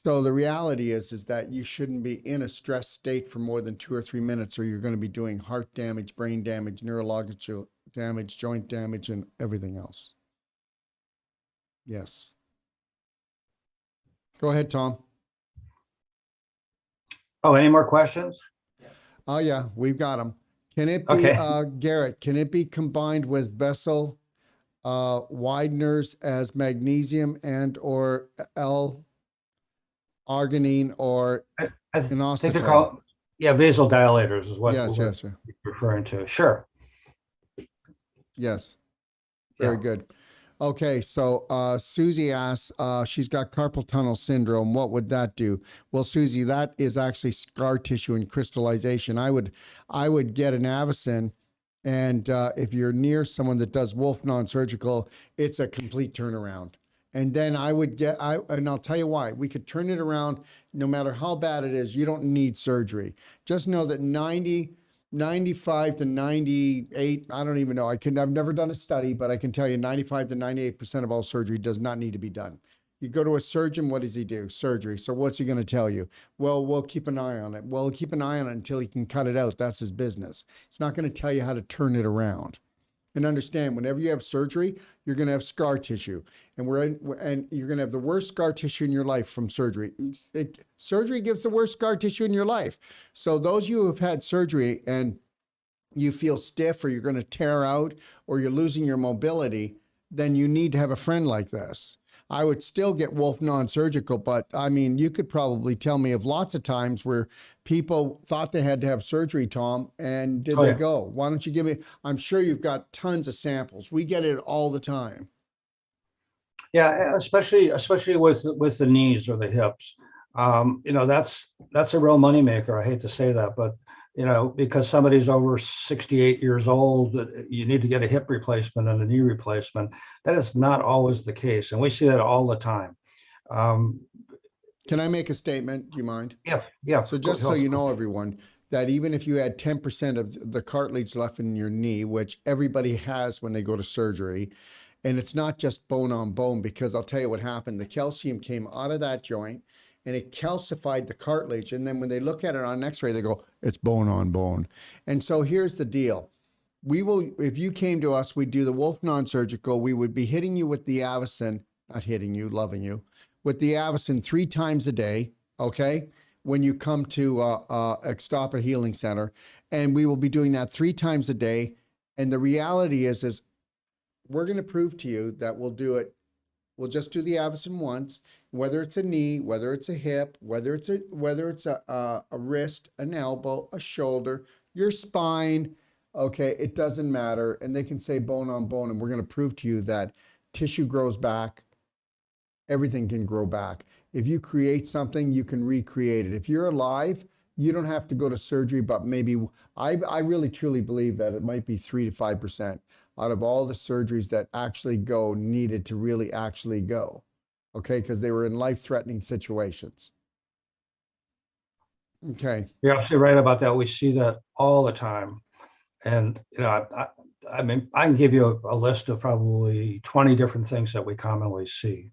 Speaker 1: So the reality is that you shouldn't be in a stress state for more than 2 or 3 minutes, or you're going to be doing heart damage, brain damage, neurological damage, joint damage, and everything else. Yes. Go ahead, Tom.
Speaker 3: Oh, any more questions?
Speaker 1: Oh, yeah, we've got them. Can it be,
Speaker 3: Okay.
Speaker 1: Garrett, can it be combined with vessel wideners as magnesium and or L-arginine or
Speaker 3: I think they're
Speaker 1: inositol?
Speaker 3: called, vasodilators is what
Speaker 1: Yes,
Speaker 3: we're referring to. Sure.
Speaker 1: Yes. Very good. Okay, so Susie asks, she's got carpal tunnel syndrome. What would that do? Well, Susie, that is actually scar tissue and crystallization. I would get an Avacen, and if you're near someone that does Wolf non-surgical, it's a complete turnaround. And then and I'll tell you why. We could turn it around no matter how bad it is. You don't need surgery. Just know that 95 to 98, I don't even know. I've never done a study, but I can tell you 95 to 98% of all surgery does not need to be done. You go to a surgeon, what does he do? Surgery. So what's he going to tell you? Well, we'll keep an eye on it. Well, keep an eye on it until he can cut it out. That's his business. It's not going to tell you how to turn it around. And understand, whenever you have surgery, you're going to have scar tissue, and you're going to have the worst scar tissue in your life from surgery. Surgery gives the worst scar tissue in your life. So those of you who have had surgery and you feel stiff, or you're going to tear out, or you're losing your mobility, then you need to have a friend like this. I would still get Wolf non-surgical, but I mean, you could probably tell me of lots of times where people thought they had to have surgery, Tom, and did they go? Why don't you give me, I'm sure you've got tons of samples. We get it all the time.
Speaker 3: Yeah, especially with the knees or the hips. That's a real moneymaker. I hate to say that, but because somebody's over 68 years old, you need to get a hip replacement and a knee replacement. That is not always the case. And we see that all the time.
Speaker 1: Can I make a statement? Do you mind?
Speaker 3: Yeah.
Speaker 1: So just so you know, everyone, that even if you had 10% of the cartilage left in your knee, which everybody has when they go to surgery, and it's not just bone on bone, because I'll tell you what happened. The calcium came out of that joint, and it calcified the cartilage. And then when they look at it on an x-ray, they go, it's bone on bone. And so here's the deal. If you came to us, we'd do the Wolf non-surgical. We would be hitting you with the Avacen, not hitting you, loving you, with the Avacen 3 times a day, okay? When you come to Ixtapa Healing Center. And we will be doing that 3 times a day. And the reality is we're going to prove to you that we'll do it. We'll just do the Avacen once, whether it's a knee, whether it's a hip, whether it's a wrist, an elbow, a shoulder, your spine. Okay, it doesn't matter. And they can say bone on bone, and we're going to prove to you that tissue grows back. Everything can grow back. If you create something, you can recreate it. If you're alive, you don't have to go to surgery, but maybe I really truly believe that it might be 3 to 5% out of all the surgeries that actually needed to really actually go. Okay, because they were in life-threatening situations. Okay.
Speaker 3: You're absolutely right about that. We see that all the time. And I mean, I can give you a list of probably 20 different things that we commonly see.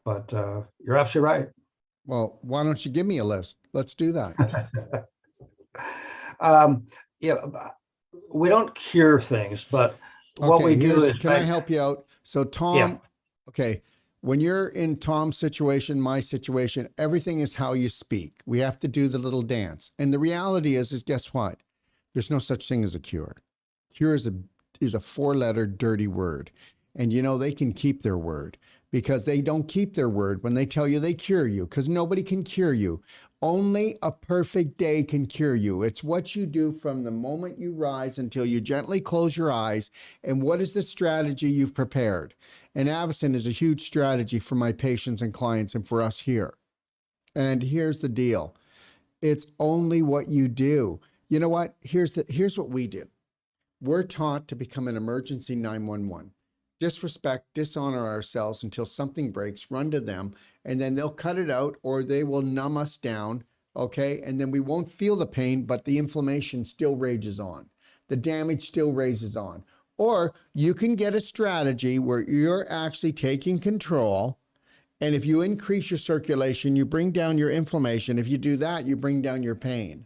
Speaker 3: But you're absolutely right.
Speaker 1: Well, why don't you give me a list? Let's do that.
Speaker 3: We don't cure things, but what we do is...
Speaker 1: Can I help you out? So Tom, okay, when you're in Tom's situation, my situation, everything is how you speak. We have to do the little dance. And the reality is guess what? There's no such thing as a cure. Cure is a 4-letter dirty word. And they can keep their word, because they don't keep their word when they tell you they cure you, because nobody can cure you. Only a perfect day can cure you. It's what you do from the moment you rise until you gently close your eyes. And what is the strategy you've prepared? And Avacen is a huge strategy for my patients and clients and for us here. And here's the deal. It's only what you do. You know what? Here's what we do. We're taught to become an emergency 911. Disrespect, dishonor ourselves until something breaks, run to them, and then they'll cut it out, or they will numb us down, okay? And then we won't feel the pain, but the inflammation still rages on. The damage still rages on. Or you can get a strategy where you're actually taking control, and if you increase your circulation, you bring down your inflammation. If you do that, you bring down your pain.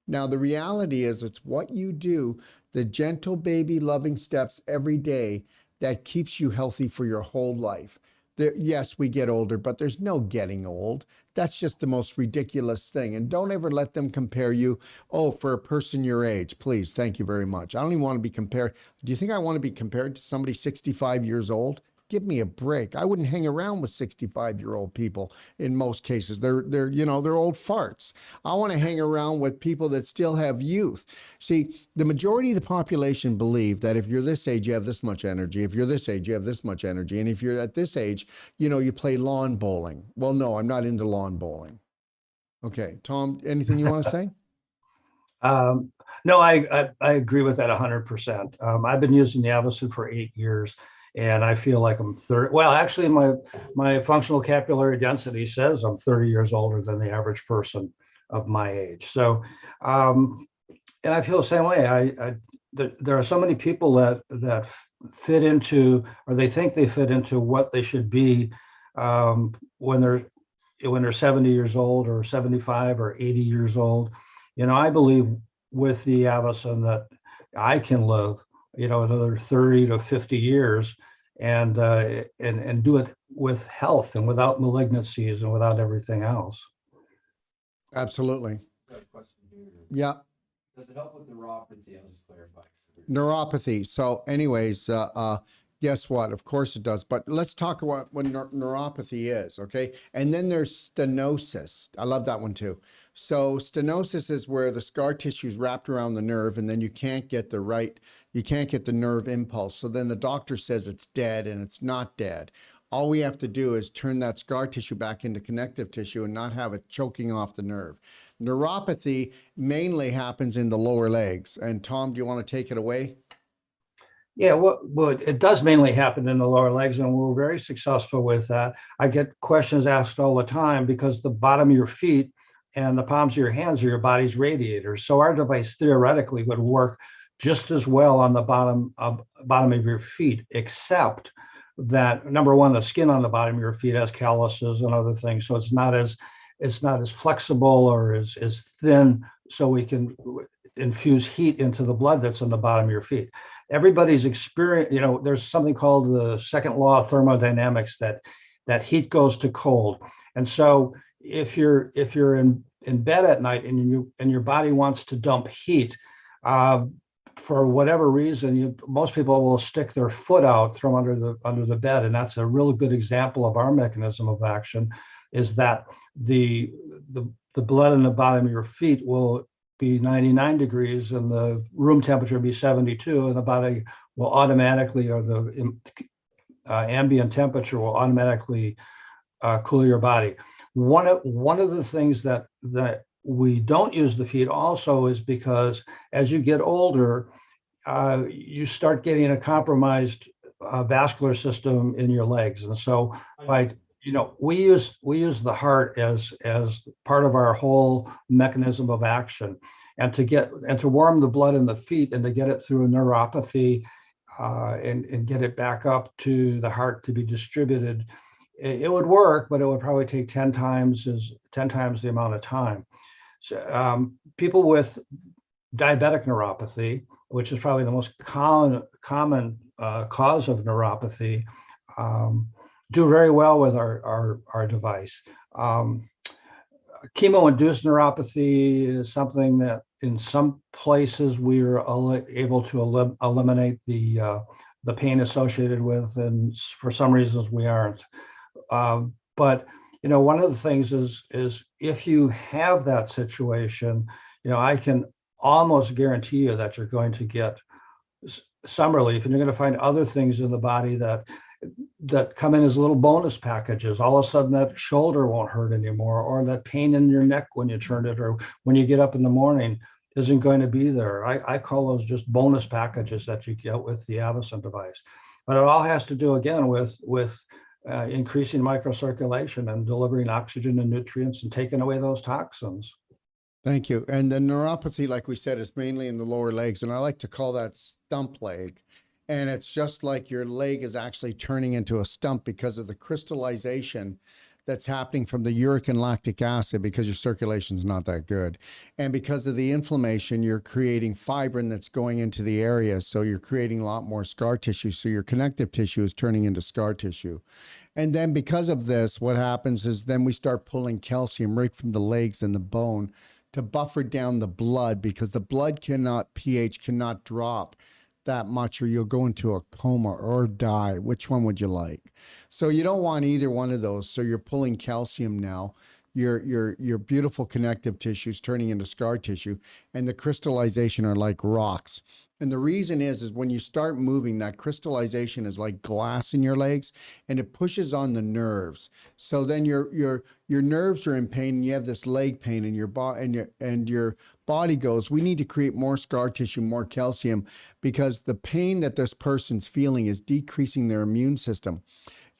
Speaker 1: Now, the reality is it's what you do, the gentle baby loving steps every day, that keeps you healthy for your whole life. Yes, we get older, but there's no getting old. That's just the most ridiculous thing. And don't ever let them compare you. Oh, for a person your age, please. Thank you very much. I don't even want to be compared. Do you think I want to be compared to somebody 65 years old? give me a break. I wouldn't hang around with 65-year-old people in most cases. They're old farts. I want to hang around with people that still have youth. See, the majority of the population believe that if you're this age, you have this much energy. If you're this age, you have this much energy. And if you're at this age, you play lawn bowling. Well, no, I'm not into lawn bowling. Okay, Tom, anything you want to say?
Speaker 3: No, I agree with that 100%. I've been using the Avacen for 8 years, and I feel like I'm 30. Well, actually, my functional capillary density says I'm 30 years older than the average person of my age. So, and I feel the same way. There are so many people that fit into, or they think they fit into what they should be when they're 70 years old or 75 or 80 years old. I believe with the Avacen that I can live, another 30 to 50 years and do it with health and without malignancies and without everything else.
Speaker 1: Absolutely.
Speaker 2: Got a question here.
Speaker 1: Yeah.
Speaker 2: Does it help with neuropathy? I'll just clarify.
Speaker 1: Neuropathy. So anyways, guess what? Of course it does. But let's talk about what neuropathy is, okay? And then there's stenosis. I love that one too. So stenosis is where the scar tissue is wrapped around the nerve, and then you can't get the nerve impulse. So then the doctor says it's dead, and it's not dead. All we have to do is turn that scar tissue back into connective tissue and not have it choking off the nerve. Neuropathy mainly happens in the lower legs. And Tom, do you want to take it away?
Speaker 3: Yeah, well, it does mainly happen in the lower legs, and we're very successful with that. I get questions asked all the time because the bottom of your feet and the palms of your hands are your body's radiators. So our device theoretically would work just as well on the bottom of your feet, except that, number one, the skin on the bottom of your feet has calluses and other things, so it's not as flexible or as thin, so we can infuse heat into the blood that's in the bottom of your feet. Everybody's experience, there's something called the second law of thermodynamics, that heat goes to cold. And so if you're in bed at night and your body wants to dump heat, for whatever reason, most people will stick their foot out from under the bed, and that's a really good example of our mechanism of action. Is that the blood in the bottom of your feet will be 99 degrees and the room temperature will be 72, and the body will automatically, or the ambient temperature will automatically cool your body. One of the things that we don't use the feet also is because as you get older, you start getting a compromised vascular system in your legs, and so we use the heart as part of our whole mechanism of action, and to warm the blood in the feet and to get it through a neuropathy and get it back up to the heart to be distributed. It would work, but it would probably take 10 times the amount of time. So, people with diabetic neuropathy, which is probably the most common cause of neuropathy, do very well with our device. Chemo-induced neuropathy is something that in some places we're able to eliminate the pain associated with, and for some reasons we aren't. But one of the things is if you have that situation, I can almost guarantee you that you're going to get some relief, and you're going to find other things in the body that come in as little bonus packages. All of a sudden that shoulder won't hurt anymore, or that pain in your neck when you turn it, or when you get up in the morning isn't going to be there. I call those just bonus packages that you get with the Avacen device. But it all has to do, again, with increasing microcirculation and delivering oxygen and nutrients and taking away those toxins.
Speaker 1: Thank you. And the neuropathy, like we said, is mainly in the lower legs, and I like to call that stump leg. And it's just like your leg is actually turning into a stump because of the crystallization that's happening from the uric and lactic acid, because your circulation's not that good. And because of the inflammation, you're creating fibrin that's going into the area. So you're creating a lot more scar tissue. So your connective tissue is turning into scar tissue. And then because of this, what happens is then we start pulling calcium right from the legs and the bone to buffer down the blood, because the blood pH cannot drop that much or you'll go into a coma or die. Which one would you like? So you don't want either one of those. So you're pulling calcium now. Your beautiful connective tissues turning into scar tissue, and the crystallization are like rocks. And the reason is when you start moving, that crystallization is like glass in your legs, and it pushes on the nerves. So then your nerves are in pain, and you have this leg pain, and your body goes, we need to create more scar tissue, more calcium, because the pain that this person's feeling is decreasing their immune system.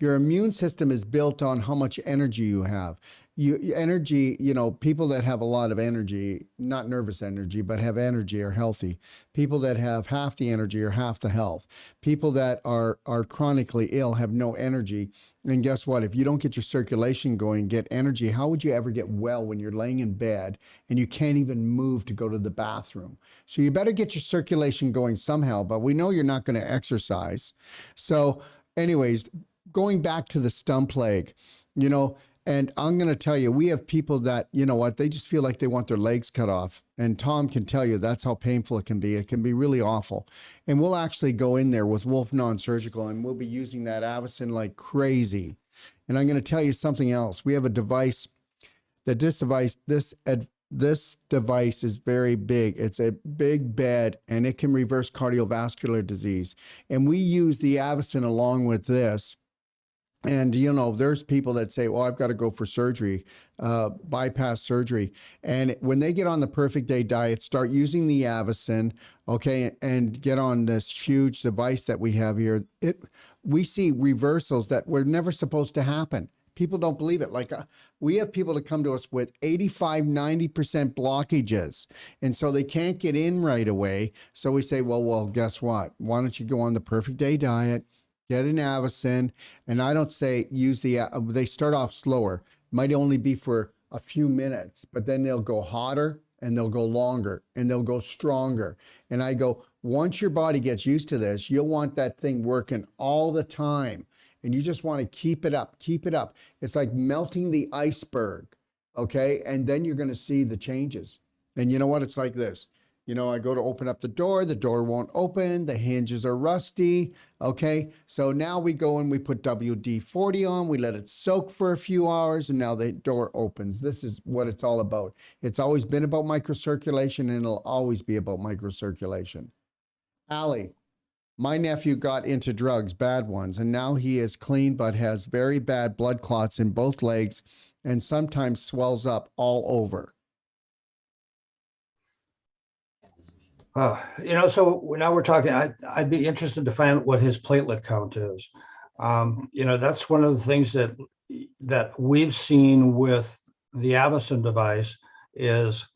Speaker 1: Your immune system is built on how much energy you have. Energy, people that have a lot of energy, not nervous energy, but have energy are healthy. People that have half the energy are half the health. People that are chronically ill have no energy. And guess what? If you don't get your circulation going, get energy, how would you ever get well when you're laying in bed and you can't even move to go to the bathroom? So you better get your circulation going somehow, but we know you're not going to exercise. So anyways, going back to the stump leg, and I'm going to tell you, we have people that, they just feel like they want their legs cut off. And Tom can tell you that's how painful it can be. It can be really awful. And we'll actually go in there with Wolf Non-Surgical, and we'll be using that Avacen like crazy. And I'm going to tell you something else. We have a device that this device is very big. It's a big bed, and it can reverse cardiovascular disease. And we use the Avacen along with this. And, there's people that say, well, I've got to go for surgery, bypass surgery. And when they get on the perfect day diet, start using the Avacen, okay, and get on this huge device that we have here, we see reversals that were never supposed to happen. People don't believe it. Like we have people that come to us with 85, 90% blockages. And so they can't get in right away. So we say, well, guess what? Why don't you go on the perfect day diet? Get an Avacen, and I don't say they start off slower. Might only be for a few minutes, but then they'll go hotter and they'll go longer and they'll go stronger. And I go, once your body gets used to this, you'll want that thing working all the time. And you just want to keep it up, keep it up. It's like melting the iceberg, okay? And then you're going to see the changes. And you know what? It's like this. I go to open up the door won't open, the hinges are rusty, okay? So now we go and we put WD-40 on, we let it soak for a few hours, and now the door opens. This is what it's all about. It's always been about microcirculation, and it'll always be about microcirculation. Allie, my nephew got into drugs, bad ones, and now he is clean but has very bad blood clots in both legs and sometimes swells up all over.
Speaker 3: So now we're talking, I'd be interested to find out what his platelet count is. That's one of the things that we've seen with the Avacen device is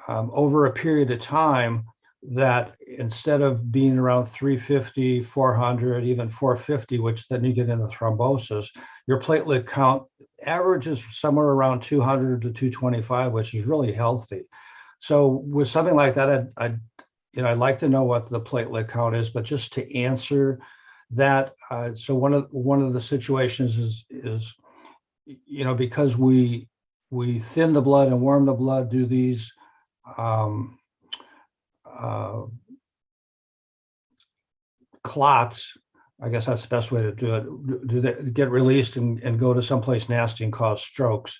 Speaker 3: over a period of time that instead of being around 350, 400, even 450, which then you get into thrombosis, your platelet count averages somewhere around 200 to 225, which is really healthy. So with something like that, I'd like to know what the platelet count is, but just to answer that, so one of the situations is because we thin the blood and warm the blood, do these clots, I guess that's the best way to do it, do they get released and go to someplace nasty and cause strokes?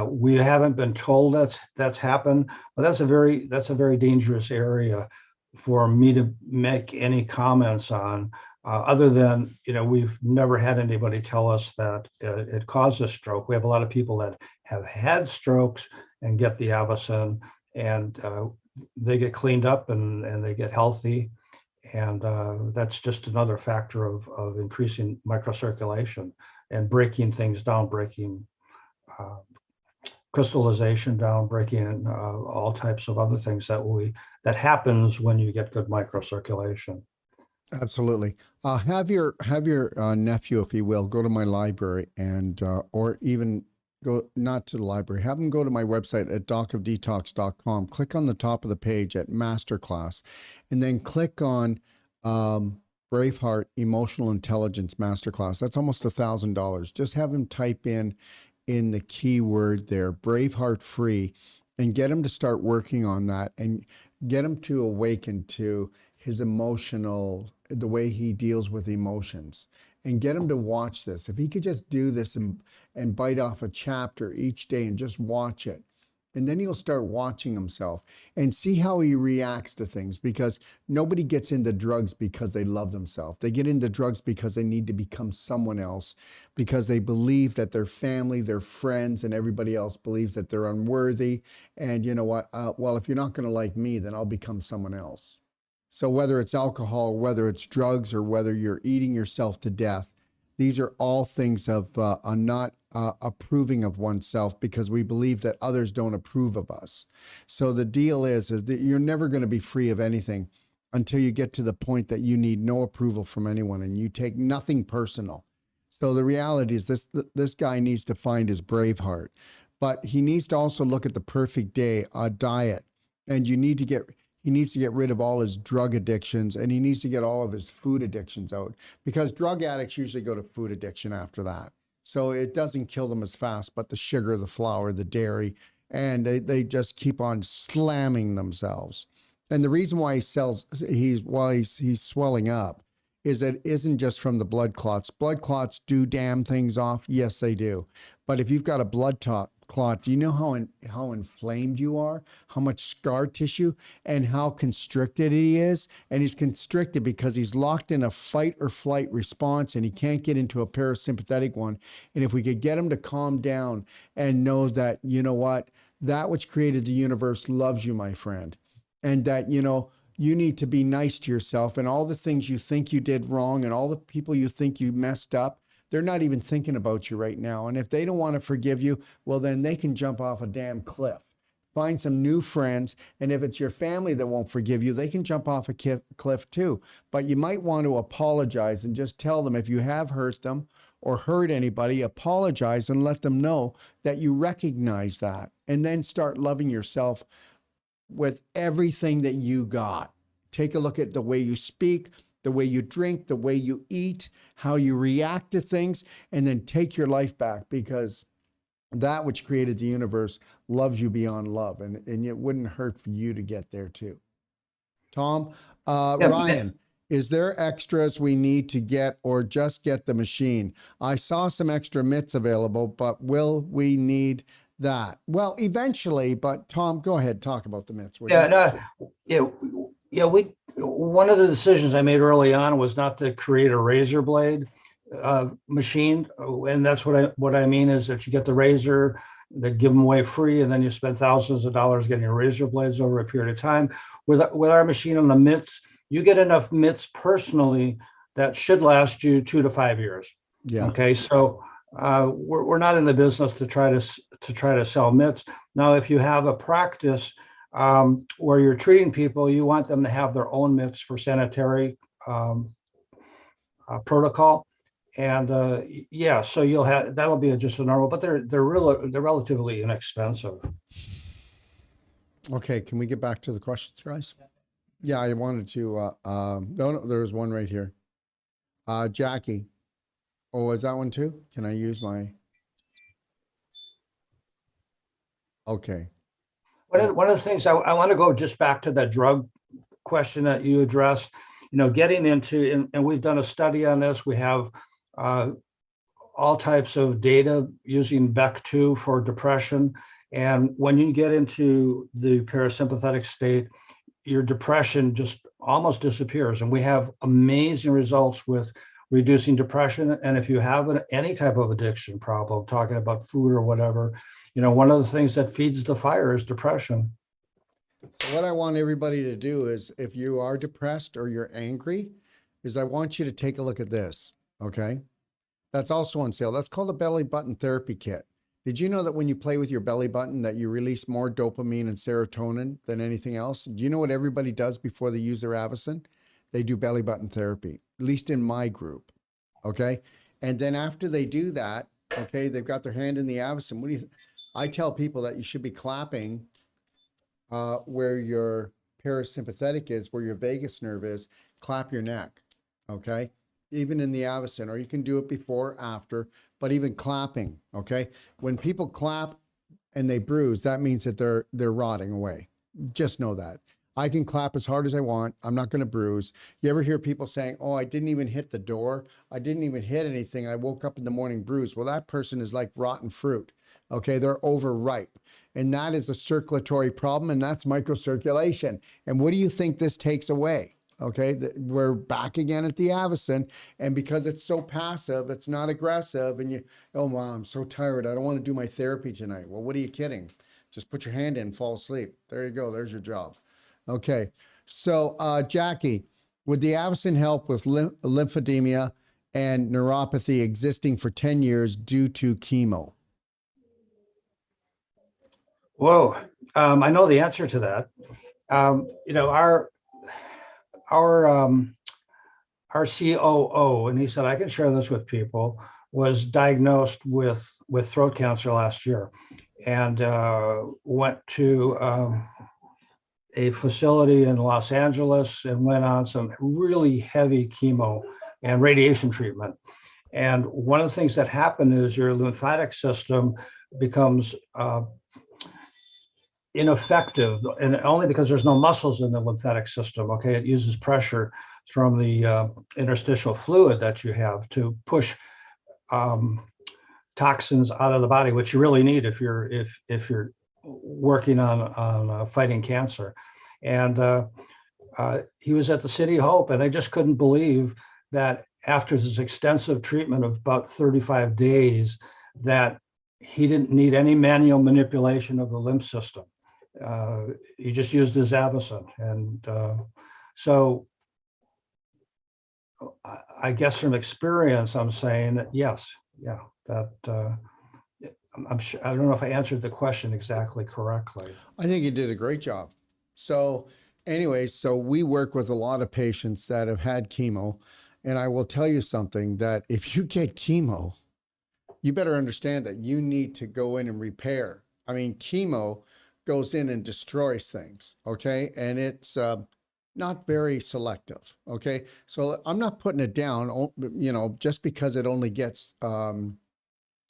Speaker 3: We haven't been told that's happened, but that's a very dangerous area for me to make any comments on, other than, we've never had anybody tell us that it caused a stroke. We have a lot of people that have had strokes and get the Avacen, and they get cleaned up and they get healthy. And that's just another factor of increasing microcirculation and breaking things down, breaking crystallization down, breaking all types of other things that happens when you get good microcirculation.
Speaker 1: Absolutely. Have your nephew, if he will, go to my library and or even go not to the library. Have him go to my website at docofdetox.com. Click on the top of the page at Masterclass, and then click on Braveheart Emotional Intelligence Masterclass. That's almost $1,000. Just have him type in the keyword there, Braveheart free, and get him to start working on that and get him to awaken to his emotional, the way he deals with emotions, and get him to watch this. If he could just do this and bite off a chapter each day and just watch it, and then he'll start watching himself and see how he reacts to things, because nobody gets into drugs because they love themselves. They get into drugs because they need to become someone else, because they believe that their family, their friends, and everybody else believes that they're unworthy. And you know what? Well, if you're not going to like me, then I'll become someone else. So whether it's alcohol, whether it's drugs, or whether you're eating yourself to death, these are all things of not approving of oneself, because we believe that others don't approve of us. So the deal is that you're never going to be free of anything until you get to the point that you need no approval from anyone and you take nothing personal. So the reality is this guy needs to find his brave heart, but he needs to also look at the perfect diet, and he needs to get rid of all his drug addictions, and he needs to get all of his food addictions out, because drug addicts usually go to food addiction after that. So it doesn't kill them as fast, but the sugar, the flour, the dairy, and they just keep on slamming themselves. And the reason why he's swelling up is that it isn't just from the blood clots. Blood clots do damn things off. Yes, they do. But if you've got a blood clot, do you know how inflamed you are, how much scar tissue, and how constricted he is? And he's constricted because he's locked in a fight or flight response, and he can't get into a parasympathetic one. And if we could get him to calm down and know that, you know what, that which created the universe loves you, my friend, and that, you know, you need to be nice to yourself, and all the things you think you did wrong and all the people you think you messed up, they're not even thinking about you right now. And if they don't want to forgive you, well, then they can jump off a damn cliff. Find some new friends. And if it's your family that won't forgive you, they can jump off a cliff too. But you might want to apologize and just tell them, if you have hurt them or hurt anybody, apologize and let them know that you recognize that. And then start loving yourself with everything that you got. Take a look at the way you speak, the way you drink, the way you eat, how you react to things, and then take your life back, because that which created the universe loves you beyond love, and it wouldn't hurt for you to get there too. Tom, Ryan, is there extras we need to get, or just get the machine? I saw some extra mitts available, but will we need that? Well, eventually, but Tom, go ahead, talk about the mitts.
Speaker 3: One of the decisions I made early on was not to create a razor blade machine, and that's what I mean is that you get the razor, they give them away free, and then you spend thousands of dollars getting razor blades over a period of time. With our machine on the mitts, you get enough mitts personally that should last you 2 to 5 years.
Speaker 1: Yeah.
Speaker 3: Okay, so we're not in the business to try to sell mitts. Now, if you have a practice where you're treating people, you want them to have their own mitts for sanitary protocol, and so you'll have, that'll be just a normal, but they're relatively inexpensive.
Speaker 1: Okay, can we get back to the questions, guys? Yeah, I wanted to. No, there's one right here. Jackie. Oh, is that one too? Can I use my? Okay.
Speaker 3: One of the things I want to go just back to that drug question that you addressed, getting into, and we've done a study on this. We have all types of data using Beck2 for depression. And when you get into the parasympathetic state, your depression just almost disappears. And we have amazing results with reducing depression. And if you have any type of addiction problem, talking about food or whatever, one of the things that feeds the fire is depression.
Speaker 1: So what I want everybody to do is, if you are depressed or you're angry, is I want you to take a look at this, okay? That's also on sale. That's called a belly button therapy kit. Did you know that when you play with your belly button that you release more dopamine and serotonin than anything else? Do you know what everybody does before they use their Avacen? They do belly button therapy, at least in my group, okay? And then after they do that, okay, they've got their hand in the Avacen. I tell people that you should be clapping where your parasympathetic is, where your vagus nerve is. Clap your neck, okay? Even in the Avacen, or you can do it before, after, but even clapping, okay? When people clap and they bruise, that means that they're rotting away. Just know that. I can clap as hard as I want. I'm not going to bruise. You ever hear people saying, oh, I didn't even hit the door. I didn't even hit anything. I woke up in the morning bruised. Well, that person is like rotten fruit. Okay. They're overripe. And that is a circulatory problem. And that's microcirculation. And what do you think this takes away? Okay. We're back again at the Avacen. And because it's so passive, it's not aggressive. And you, oh, wow, I'm so tired. I don't want to do my therapy tonight. Well, what are you kidding? Just put your hand in, fall asleep. There you go. There's your job. Okay. So, Jackie, would the Avacen help with lymphedema and neuropathy existing for 10 years due to chemo?
Speaker 3: Whoa. I know the answer to that. You know, our COO, and he said, I can share this with people, was diagnosed with throat cancer last year and went to a facility in Los Angeles and went on some really heavy chemo and radiation treatment. And one of the things that happen is your lymphatic system becomes ineffective, and only because there's no muscles in the lymphatic system. Okay, it uses pressure from the interstitial fluid that you have to push toxins out of the body, which you really need if you're working on fighting cancer. And he was at the City of Hope, and I just couldn't believe that after this extensive treatment of about 35 days, that he didn't need any manual manipulation of the lymph system. He just used his Avacen. And so I guess from experience, I'm saying that yes, yeah, that I'm sure, I don't know if I answered the question exactly correctly.
Speaker 1: I think you did a great job. So anyway, so we work with a lot of patients that have had chemo. And I will tell you something, that if you get chemo, you better understand that you need to go in and repair. I mean, chemo goes in and destroys things, okay? And it's not very selective, okay? So I'm not putting it down, you know, just because it only gets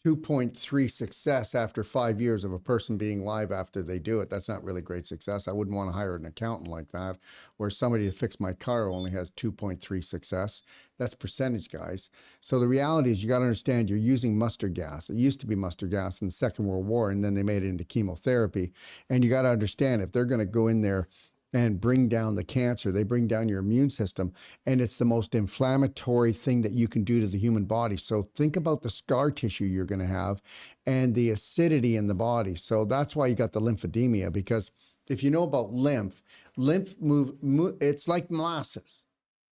Speaker 1: 2.3 success after 5 years of a person being live after they do it. That's not really great success. I wouldn't want to hire an accountant like that, where somebody to fix my car only has 2.3 success. That's percentage, guys. So the reality is, you got to understand, you're using mustard gas. It used to be mustard gas in the Second World War, and then they made it into chemotherapy. And you got to understand, if they're going to go in there and bring down the cancer, they bring down your immune system, and it's the most inflammatory thing that you can do to the human body. So think about the scar tissue you're going to have and the acidity in the body. So that's why you got the lymphedema, because if you know about lymph it's like molasses.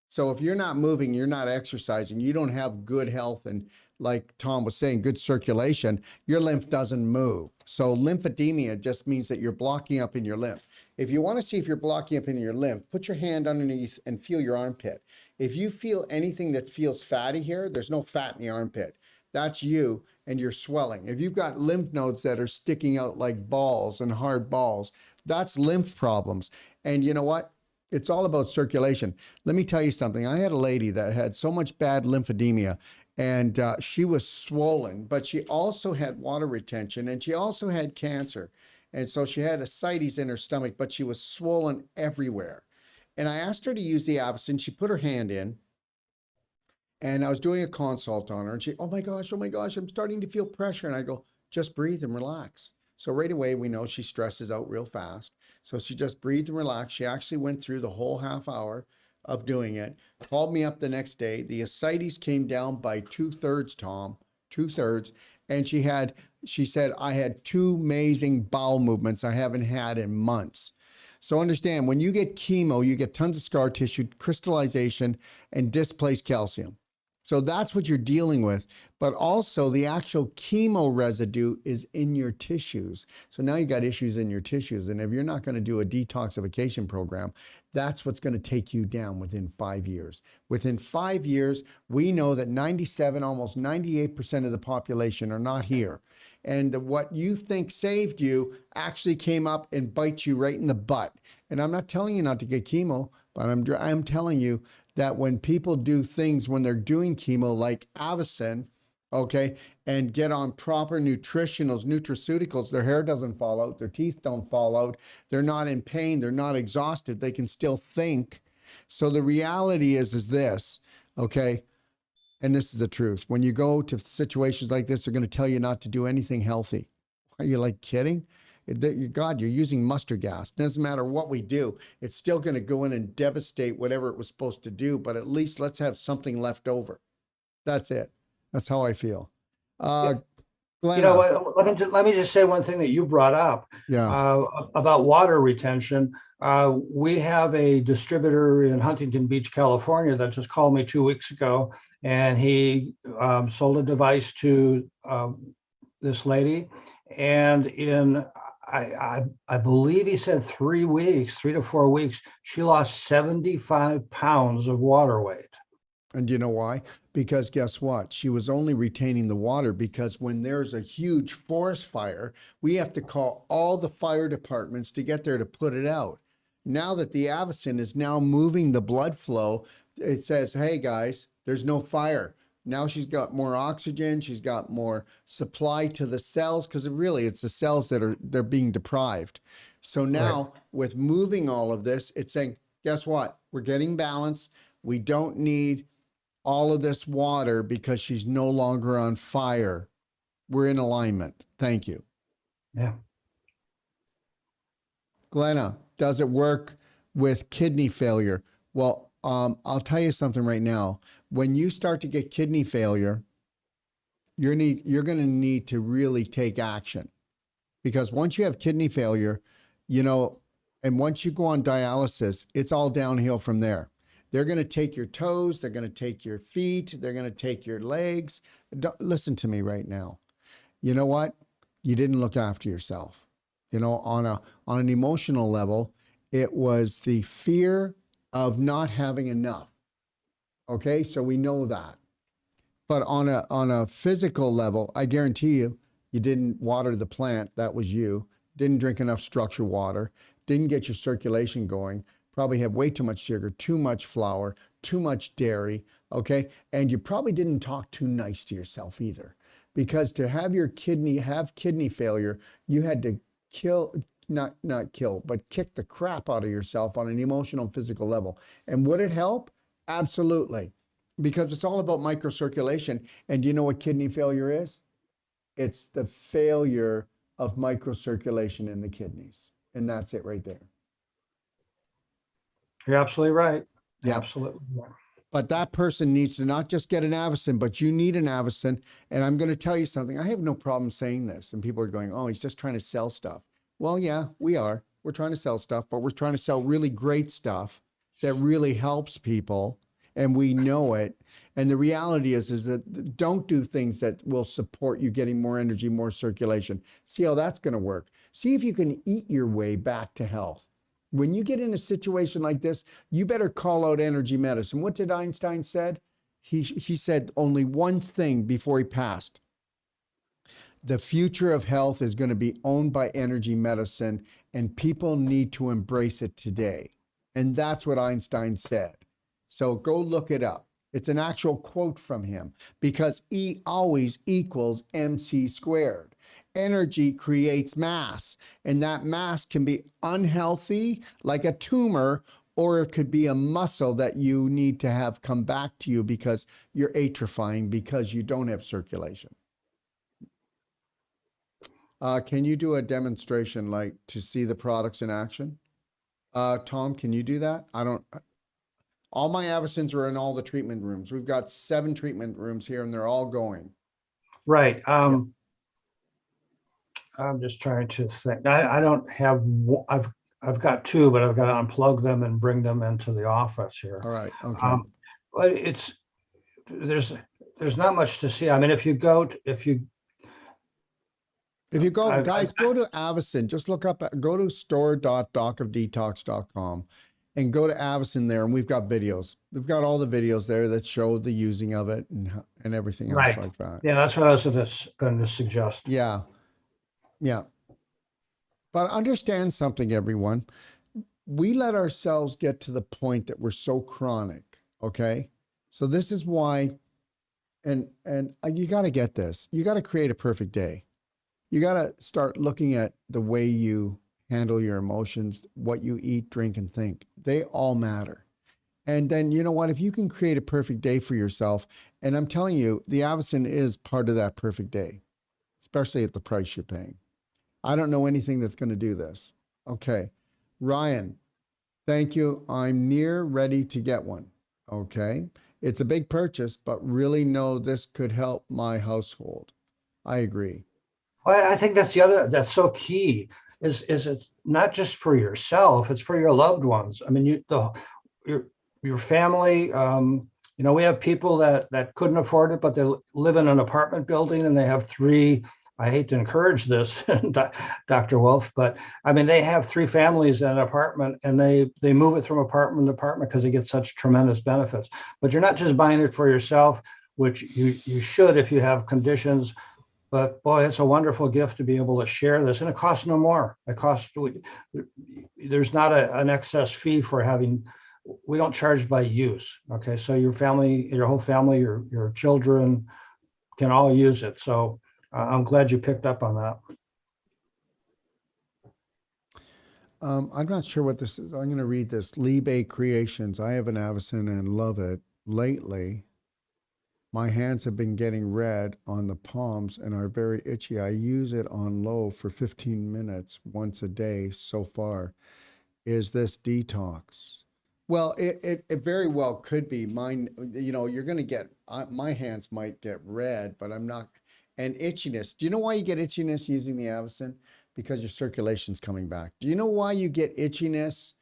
Speaker 1: So if you're not moving, you're not exercising, you don't have good health, and like Tom was saying, good circulation, your lymph doesn't move. So lymphedema just means that you're blocking up in your lymph. If you want to see if you're blocking up in your lymph, put your hand underneath and feel your armpit. If you feel anything that feels fatty here, there's no fat in the armpit. That's you, and you're swelling. If you've got lymph nodes that are sticking out like balls and hard balls, that's lymph problems. And you know what? It's all about circulation. Let me tell you something. I had a lady that had so much bad lymphedema, and she was swollen, but she also had water retention, and she also had cancer. And so she had ascites in her stomach, but she was swollen everywhere. And I asked her to use the Avacen. She put her hand in, and I was doing a consult on her, and she, oh my gosh, I'm starting to feel pressure. And I go, just breathe and relax. So right away, we know she stresses out real fast. So she just breathed and relaxed. She actually went through the whole half hour of doing it, called me up the next day. The ascites came down by 2/3, Tom, 2/3. And she said, I had 2 amazing bowel movements I haven't had in months. So understand, when you get chemo, you get tons of scar tissue, crystallization, and displaced calcium. So that's what you're dealing with. But also the actual chemo residue is in your tissues. So now you got issues in your tissues. And if you're not going to do a detoxification program, that's what's going to take you down within 5 years. Within 5 years, we know that 97, almost 98% of the population are not here. And what you think saved you actually came up and bites you right in the butt. And I'm not telling you not to get chemo, but I'm telling you that when people do things when they're doing chemo, like Avacen, okay, and get on proper nutritionals, nutraceuticals, their hair doesn't fall out, their teeth don't fall out, they're not in pain, they're not exhausted, they can still think. So the reality is this, okay, and this is the truth. When you go to situations like this, they're going to tell you not to do anything healthy. Are you like kidding? God, you're using mustard gas. Doesn't matter what we do, it's still going to go in and devastate whatever it was supposed to do, but at least let's have something left over. That's it. That's how I feel.
Speaker 3: You
Speaker 1: Glenna,
Speaker 3: know what? Let me just say one thing that you brought up
Speaker 1: yeah,
Speaker 3: about water retention. We have a distributor in Huntington Beach, California, that just called me 2 weeks ago, and he sold a device to this lady, and I believe he said 3 weeks, 3 to 4 weeks, she lost 75 pounds of water weight.
Speaker 1: and you know why? Because guess what? She was only retaining the water because when there's a huge forest fire, we have to call all the fire departments to get there to put it out. Now that the Avacen is now moving the blood flow, it says, hey guys, there's no fire. Now she's got more oxygen, she's got more supply to the cells, because really it's the cells that they're being deprived. So now
Speaker 3: Right.
Speaker 1: with moving all of this, it's saying, guess what? We're getting balance. We don't need all of this water because she's no longer on fire. We're in alignment. Thank you.
Speaker 3: Yeah.
Speaker 1: Glenna, does it work with kidney failure? Well, I'll tell you something right now. When you start to get kidney failure, you're going to need to really take action, because once you have kidney failure, you know, and once you go on dialysis, it's all downhill from there. They're going to take your toes, they're going to take your feet, they're going to take your legs. Listen to me right now. You know what? You didn't look after yourself. You know, on an emotional level, it was the fear of not having enough. Okay, so we know that. But on a physical level, I guarantee you, you didn't water the plant. That was you. Didn't drink enough structured water. Didn't get your circulation going. Probably have way too much sugar, too much flour, too much dairy. Okay, and you probably didn't talk too nice to yourself either, because to have kidney failure, you had to not kill, but kick the crap out of yourself on an emotional and physical level. And would it help? Absolutely. Because it's all about microcirculation. And do you know what kidney failure is? It's the failure of microcirculation in the kidneys. And that's it right there.
Speaker 3: You're absolutely right.
Speaker 1: Yeah.
Speaker 3: Absolutely right.
Speaker 1: But that person needs to not just get an Avacen, but you need an Avacen. And I'm going to tell you something. I have no problem saying this. And people are going, oh, he's just trying to sell stuff. Well, yeah, we are. We're trying to sell stuff, but we're trying to sell really great stuff that really helps people. And we know it. And the reality is that don't do things that will support you getting more energy, more circulation. See how that's going to work. See if you can eat your way back to health. When you get in a situation like this, you better call out energy medicine. What did Einstein said? He said only one thing before he passed. The future of health is going to be owned by energy medicine, and people need to embrace it today. And that's what Einstein said. So go look it up. It's an actual quote from him, because E always equals MC squared. Energy creates mass, and that mass can be unhealthy, like a tumor, or it could be a muscle that you need to have come back to you because you're atrophying because you don't have circulation. Can you do a demonstration, like to see the products in action? Tom, can you do that? All my Avacens are in all the treatment rooms. We've got 7 treatment rooms here, and they're all going.
Speaker 3: Right. I'm just trying to think. I don't have. I've got 2, but I've got to unplug them and bring them into the office here.
Speaker 1: All right. Okay.
Speaker 3: But there's not much to see. I mean, if you go,
Speaker 1: guys, go to Avacen. Just look up, go to store.docofdetox.com and go to Avacen there, and we've got videos. We've got all the videos there that show the using of it and everything else
Speaker 3: right.
Speaker 1: like that.
Speaker 3: Yeah, that's what I was going to suggest.
Speaker 1: Yeah. Yeah. But understand something, everyone. We let ourselves get to the point that we're so chronic, okay? So this is why, And you got to get this. You got to create a perfect day. You got to start looking at the way you handle your emotions, what you eat, drink, and think. They all matter. And then, you know what? If you can create a perfect day for yourself, and I'm telling you, the Avacen is part of that perfect day, especially at the price you're paying. I don't know anything that's going to do this. Okay. Ryan, thank you. I'm near ready to get one. Okay. It's a big purchase, but really know this could help my household. I agree.
Speaker 3: Well, I think that's the other, that's so key is it's not just for yourself, it's for your loved ones. I mean, your, your family, you know, we have people that couldn't afford it, but they live in an apartment building and they have three, I hate to encourage this, Dr. Wolf, but I mean, they have three families in an apartment and they move it from apartment to apartment because they get such tremendous benefits. But you're not just buying it for yourself, which you should if you have conditions. But boy, it's a wonderful gift to be able to share this, and it costs no more. It costs, there's not an excess fee for having, we don't charge by use. Okay, so your family, your whole family, your children can all use it. So I'm glad you picked up on that.
Speaker 1: I'm not sure what this is. I'm going to read this. Libe Creations. I have an Avacen and love it. Lately, my hands have been getting red on the palms and are very itchy. I use it on low for 15 minutes once a day so far. Is this detox? Well, it very well could be. Mine, you know, you're going to get, my hands might get red, but I'm not, and itchiness. Do you know why you get itchiness using the Avacen? Because your circulation's coming back. Do you know why you get itchiness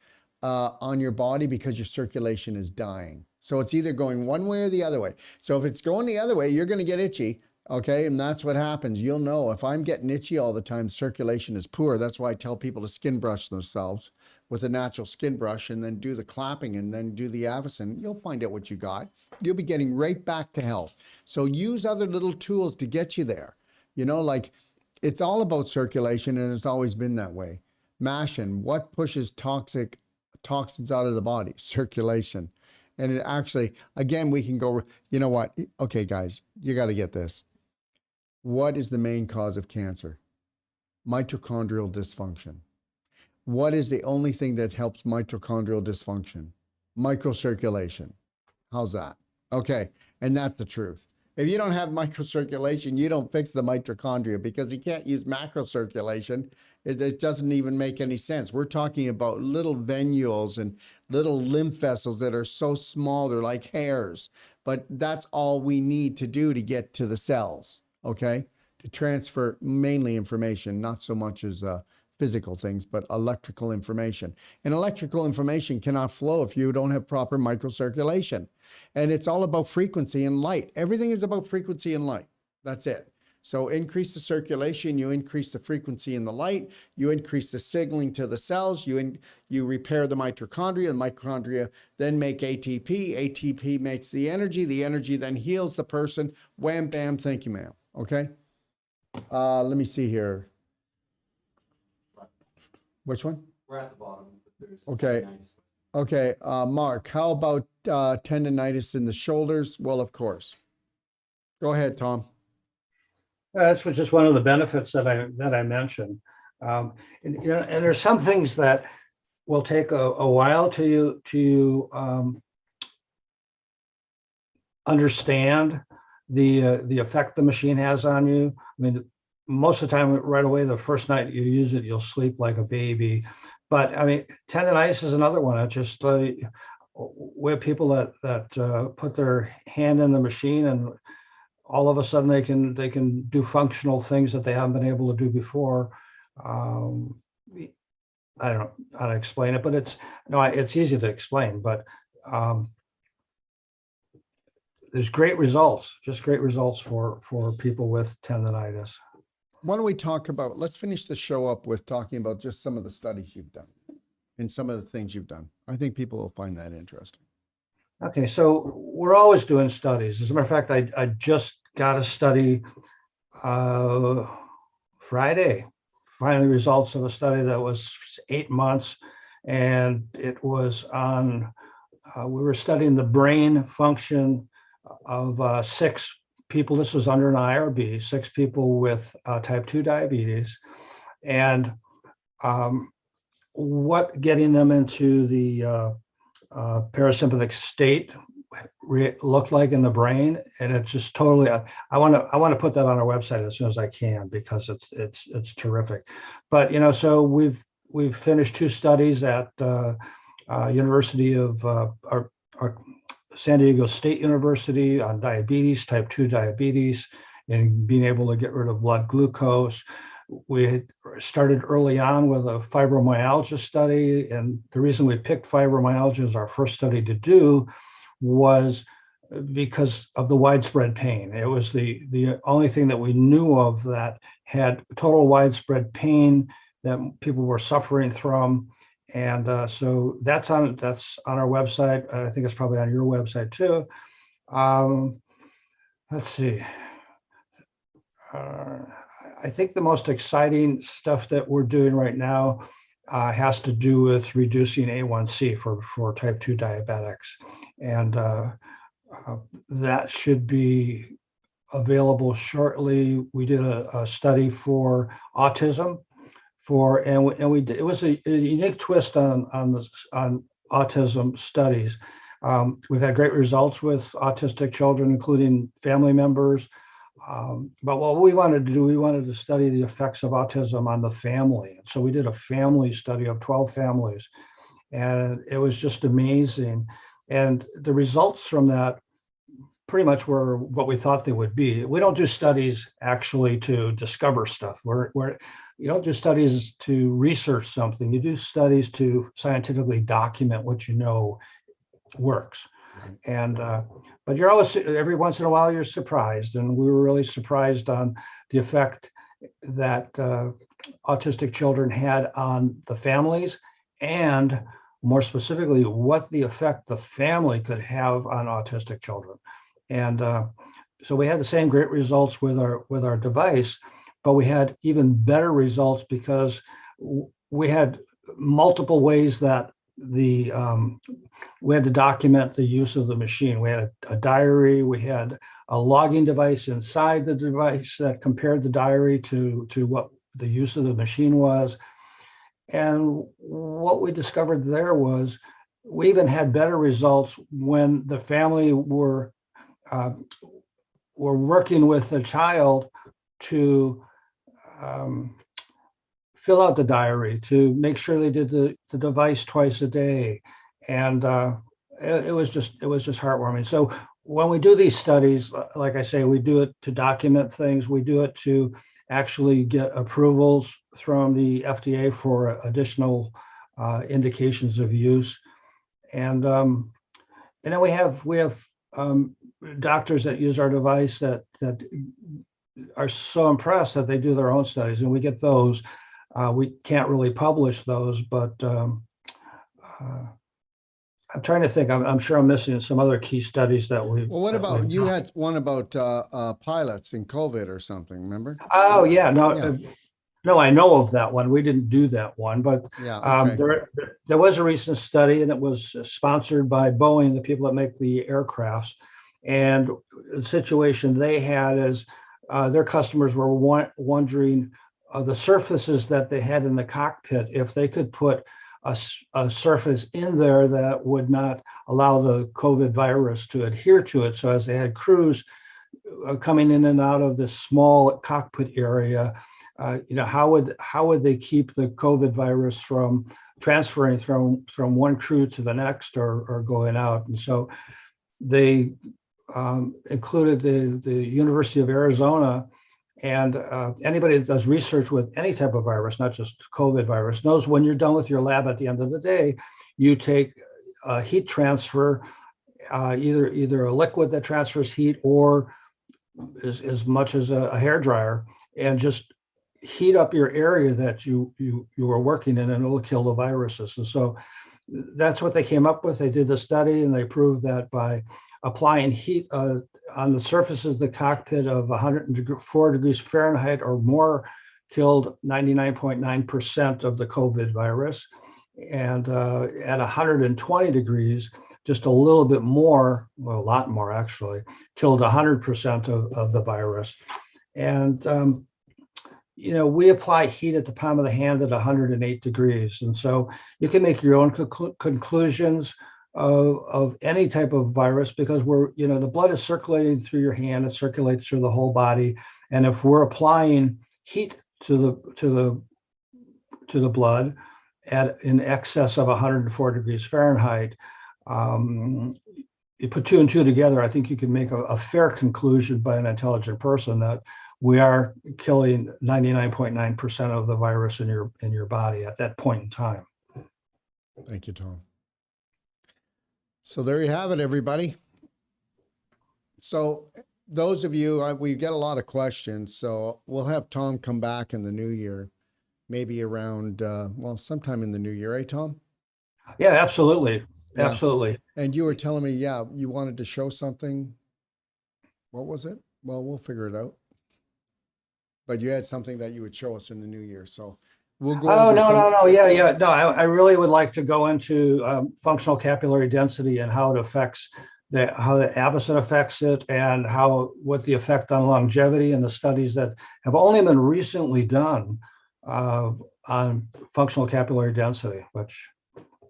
Speaker 1: on your body? Because your circulation is dying. So it's either going one way or the other way. So if it's going the other way, you're going to get itchy. Okay. And that's what happens. You'll know if I'm getting itchy all the time, circulation is poor. That's why I tell people to skin brush themselves with a natural skin brush and then do the clapping and then do the Avacen. You'll find out what you got. You'll be getting right back to health. So use other little tools to get you there. You know, like it's all about circulation and it's always been that way. Mashin, what pushes toxins out of the body? Circulation. And it actually, again, we can go, you know what? Okay, guys, you got to get this. What is the main cause of cancer? Mitochondrial dysfunction. What is the only thing that helps mitochondrial dysfunction? Microcirculation. How's that? Okay, and that's the truth. If you don't have microcirculation, you don't fix the mitochondria because you can't use macrocirculation. It doesn't even make any sense. We're talking about little venules and little lymph vessels that are so small, they're like hairs. But that's all we need to do to get to the cells, okay? To transfer mainly information, not so much as physical things, but electrical information. And electrical information cannot flow if you don't have proper microcirculation. And it's all about frequency and light. Everything is about frequency and light. That's it. So increase the circulation, you increase the frequency in the light, you increase the signaling to the cells, you repair the mitochondria then make ATP, ATP makes the energy then heals the person, wham, bam, thank you, ma'am, okay? Let me see here. Which one?
Speaker 2: We're at the bottom.
Speaker 1: Okay. Okay, Mark, how about tendonitis in the shoulders? Well, of course. Go ahead, Tom.
Speaker 3: That's just one of the benefits that I mentioned. And, you know, and there's some things that will take a while to understand the effect the machine has on you. I mean, most of the time, right away, the first night you use it, you'll sleep like a baby. But I mean, tendonitis is another one. It just we have people that put their hand in the machine and all of a sudden they can do functional things that they haven't been able to do before. I don't know how to explain it, but it's easy to explain. But there's great results, just great results for people with tendonitis.
Speaker 1: Why don't we talk about, let's finish the show up with talking about just some of the studies you've done and some of the things you've done. I think people will find that interesting.
Speaker 3: Okay, so we're always doing studies. As a matter of fact, I just got a study Friday, finally results of a study that was 8 months, and it was on, we were studying the brain function of 6 people, this was under an IRB, 6 people with type 2 diabetes, and what getting them into the parasympathetic state looked like in the brain. And it's just totally, I want to put that on our website as soon as I can, because it's terrific. But, so we've finished 2 studies at University of our San Diego State University on diabetes, type 2 diabetes, and being able to get rid of blood glucose. We started early on with a fibromyalgia study, and the reason we picked fibromyalgia as our first study to do was because of the widespread pain. It was the only thing that we knew of that had total widespread pain that people were suffering from. And so that's on our website. I think it's probably on your website too. Let's see. I think the most exciting stuff that we're doing right now has to do with reducing A1C for type 2 diabetics. And that should be available shortly. We did a study for autism, it was a unique twist on autism studies. We've had great results with autistic children, including family members. But what we wanted to do, we wanted to study the effects of autism on the family. So we did a family study of 12 families, and it was just amazing. And the results from that pretty much were what we thought they would be. We don't do studies actually to discover stuff. You don't do studies to research something. You do studies to scientifically document what you know works. Right. And but you're always, every once in a while, you're surprised, and we were really surprised on the effect that autistic children had on the families, and more specifically, what the effect the family could have on autistic children. And so we had the same great results with our device, but we had even better results because we had multiple ways that we had to document the use of the machine. We had a diary, we had a logging device inside the device that compared the diary to what the use of the machine was. And what we discovered there was we even had better results when the family were working with the child to fill out the diary, to make sure they did the device twice a day. And it was just heartwarming. So when we do these studies, like I say, we do it to document things. We do it to actually get approvals from the FDA for additional indications of use. And then we have doctors that use our device that are so impressed that they do their own studies, and we get those. We can't really publish those, but I'm trying to think. I'm sure I'm missing some other key studies that we.
Speaker 1: Well, what about you had one about pilots in COVID or something? Remember?
Speaker 3: Oh yeah, no, no, I know of that one. We didn't do that one, but
Speaker 1: yeah, okay.
Speaker 3: There was a recent study, and it was sponsored by Boeing, the people that make the aircrafts. And the situation they had is their customers were wondering the surfaces that they had in the cockpit, if they could put a surface in there that would not allow the COVID virus to adhere to it. So as they had crews coming in and out of this small cockpit area, how would they keep the COVID virus from transferring from one crew to the next or going out? And so they included the University of Arizona, and anybody that does research with any type of virus, not just COVID virus, knows when you're done with your lab at the end of the day, you take a heat transfer, either a liquid that transfers heat or as much as a hair dryer, and just heat up your area that you were working in, and it'll kill the viruses. And so that's what they came up with. They did the study, and they proved that by applying heat on the surfaces of the cockpit of 104 degrees Fahrenheit or more killed 99.9% of the COVID virus. And at 120 degrees, just a little bit more, well, a lot more actually, killed 100% of the virus. And we apply heat at the palm of the hand at 108 degrees. And so you can make your own conclusions of any type of virus, because the blood is circulating through your hand, it circulates through the whole body. And if we're applying heat to the blood at in excess of 104 degrees Fahrenheit, you put two and two together, I think you can make a fair conclusion by an intelligent person that we are killing 99.9% of the virus in your body at that point in time.
Speaker 1: Thank you, Tom. So there you have it, everybody. So those of you, we get a lot of questions, so we'll have Tom come back in the new year, maybe around, sometime in the new year, eh, Tom?
Speaker 3: Yeah, absolutely.
Speaker 1: Yeah.
Speaker 3: Absolutely.
Speaker 1: And you were telling me, you wanted to show something. What was it? Well, we'll figure it out. But you had something that you would show us in the new year, so we'll go.
Speaker 3: Oh, no. Yeah. No, I really would like to go into functional capillary density and how it affects how the Avacen affects it, and what the effect on longevity, and the studies that have only been recently done on functional capillary density, which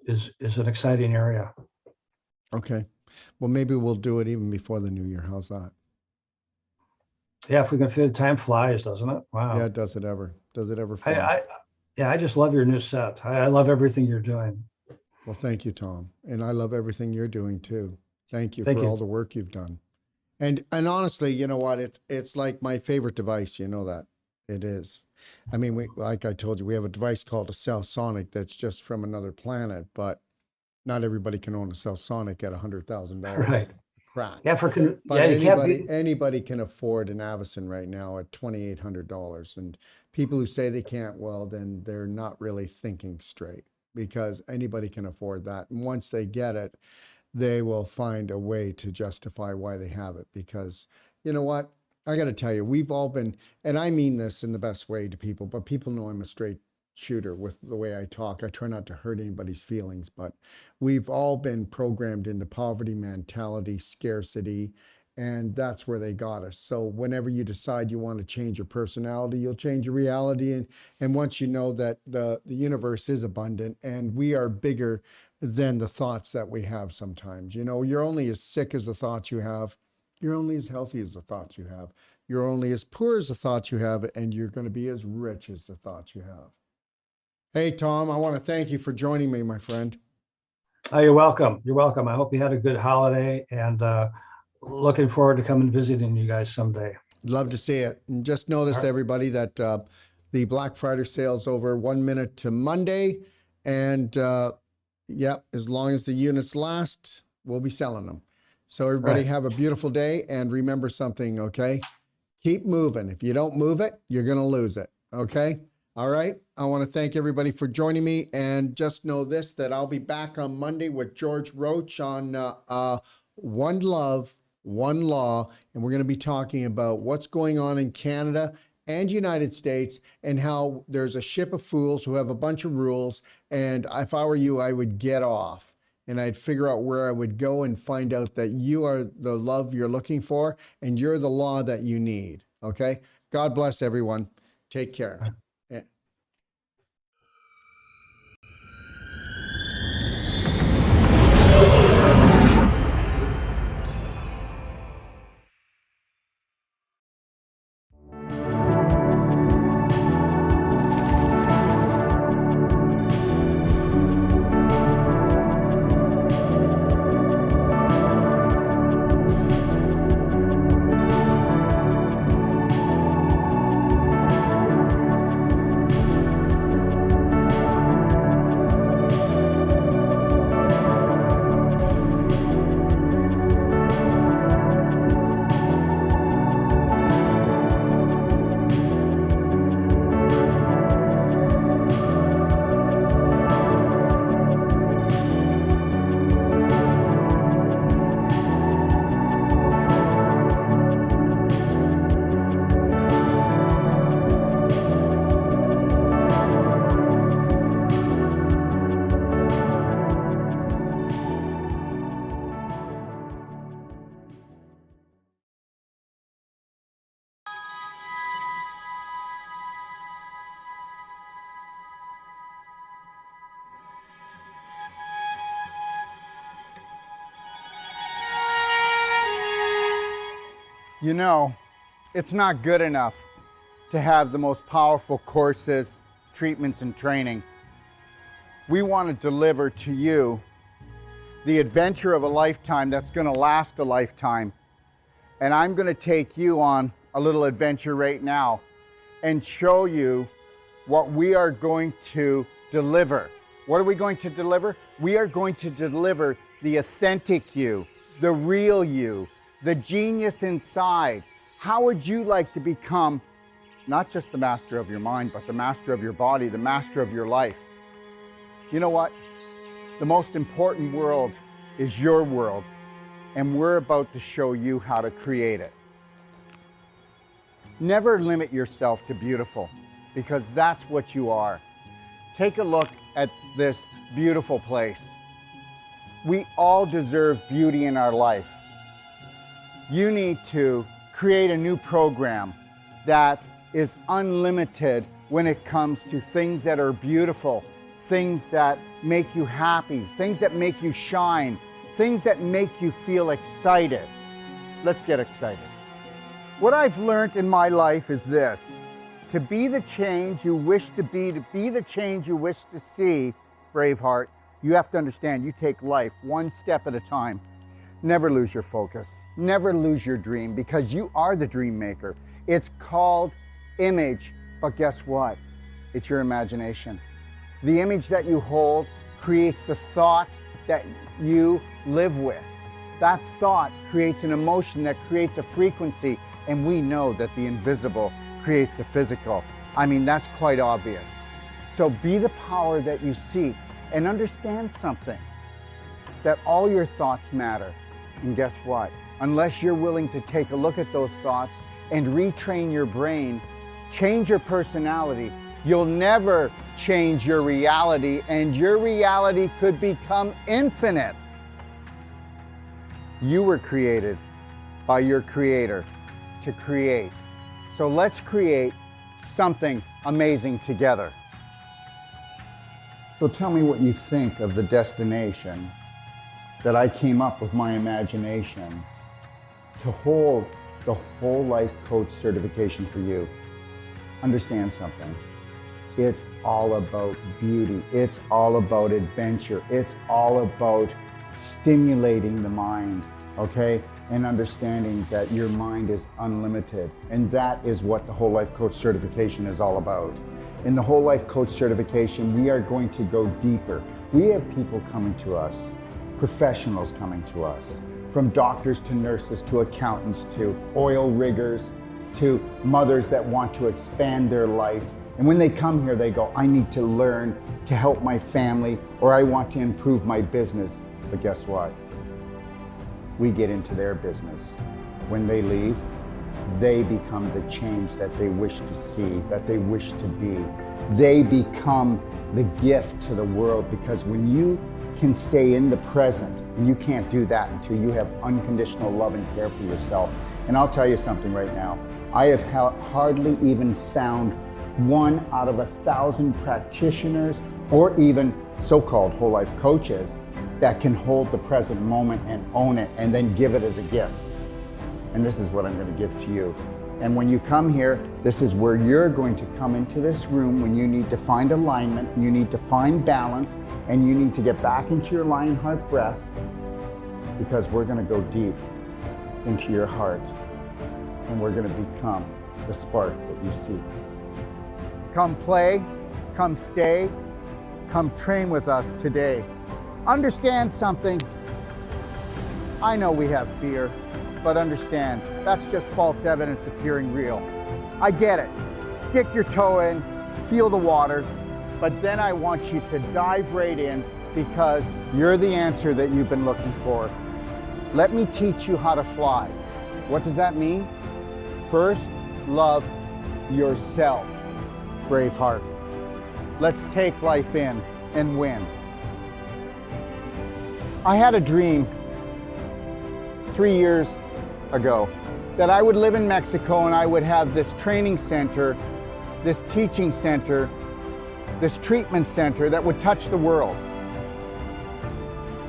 Speaker 3: is an exciting area.
Speaker 1: Okay. Well, maybe we'll do it even before the new year. How's that?
Speaker 3: Yeah, if we can fit, time flies, doesn't it? Wow.
Speaker 1: Yeah, does it ever fly?
Speaker 3: I just love your new set. I love everything you're doing.
Speaker 1: Well, thank you, Tom. And I love everything you're doing too. Thank you for all the work you've done. And honestly, you know what? It's like my favorite device. You know that it is. I mean, like I told you, we have a device called a Cell Sonic that's just from another planet, but not everybody can own a Cell Sonic at $100,000.
Speaker 3: Right.
Speaker 1: Crack.
Speaker 3: Yeah,
Speaker 1: anybody can afford an Avacen right now at $2,800. And people who say they can't, well, then they're not really thinking straight, because anybody can afford that. And once they get it, they will find a way to justify why they have it. Because you know what? I got to tell you, we've all been, and I mean this in the best way to people, but people know I'm a straight shooter with the way I talk. I try not to hurt anybody's feelings, but we've all been programmed into poverty mentality, scarcity, and that's where they got us. So whenever you decide you want to change your personality, you'll change your reality. And once you know that the universe is abundant and we are bigger than the thoughts that we have sometimes. You're only as sick as the thoughts you have. You're only as healthy as the thoughts you have. You're only as poor as the thoughts you have, and you're going to be as rich as the thoughts you have. Hey, Tom, I want to thank you for joining me, my friend.
Speaker 3: Oh, you're welcome. You're welcome. I hope you had a good holiday, and looking forward to coming visiting you guys someday.
Speaker 1: Love to see it. And just know this, everybody, that the Black Friday sale's over 1 minute to Monday. And as long as the units last, we'll be selling them. So everybody have a beautiful day, and remember something, okay? Keep moving. If you don't move it, you're going to lose it, okay? All right. I want to thank everybody for joining me, and just know this, that I'll be back on Monday with George Roach on One Love, One Law, and we're going to be talking about what's going on in Canada and United States, and how there's a ship of fools who have a bunch of rules, and if I were you, I would get off. And I'd figure out where I would go and find out that you are the love you're looking for, and you're the law that you need. Okay? God bless everyone. Take care.
Speaker 4: You know, it's not good enough to have the most powerful courses, treatments, and training. We want to deliver to you the adventure of a lifetime that's going to last a lifetime. And I'm going to take you on a little adventure right now and show you what we are going to deliver. What are we going to deliver? We are going to deliver the authentic you, the real you, the genius inside. How would you like to become not just the master of your mind, but the master of your body, the master of your life? You know what? The most important world is your world, and we're about to show you how to create it. Never limit yourself to beautiful, because that's what you are. Take a look at this beautiful place. We all deserve beauty in our life. You need to create a new program that is unlimited when it comes to things that are beautiful, things that make you happy, things that make you shine, things that make you feel excited. Let's get excited. What I've learned in my life is this: to be the change you wish to be the change you wish to see, Braveheart, you have to understand you take life one step at a time. Never lose your focus. Never lose your dream, because you are the dream maker. It's called image, but guess what? It's your imagination. The image that you hold creates the thought that you live with. That thought creates an emotion that creates a frequency, and we know that the invisible creates the physical. I mean, that's quite obvious. So be the power that you seek, and understand something, that all your thoughts matter. And guess what? Unless you're willing to take a look at those thoughts and retrain your brain, change your personality, you'll never change your reality, and your reality could become infinite. You were created by your creator to create. So let's create something amazing together. So tell me what you think of the destination that I came up with my imagination to hold the whole life coach certification for you. Understand something. It's all about beauty. It's all about adventure. It's all about stimulating the mind, okay? And understanding that your mind is unlimited. And that is what the Whole Life Coach certification is all about. In the Whole Life Coach certification, we are going to go deeper. We have people coming to us, professionals coming to us, from doctors to nurses to accountants to oil riggers to mothers that want to expand their life. And when they come here, they go, I need to learn to help my family, or I want to improve my business. But guess what? We get into their business. When they leave, they become the change that they wish to see, that they wish to be. They become the gift to the world, because when you can stay in the present, and you can't do that until you have unconditional love and care for yourself. And I'll tell you something right now. I have hardly even found 1 out of 1,000 practitioners, or even so-called whole life coaches, that can hold the present moment and own it and then give it as a gift. And this is what I'm going to give to you. And when you come here, this is where you're going to come into this room when you need to find alignment, you need to find balance, and you need to get back into your lion heart breath, because we're going to go deep into your heart, and we're going to become the spark that you seek. Come play, come stay, come train with us today. Understand something. I know we have fear, but understand, that's just false evidence appearing real. I get it. Stick your toe in, feel the water, but then I want you to dive right in, because you're the answer that you've been looking for. Let me teach you how to fly. What does that mean? First, love yourself, Braveheart. Let's take life in and win. I had a dream 3 years ago that I would live in Mexico, and I would have this training center, this teaching center, this treatment center that would touch the world.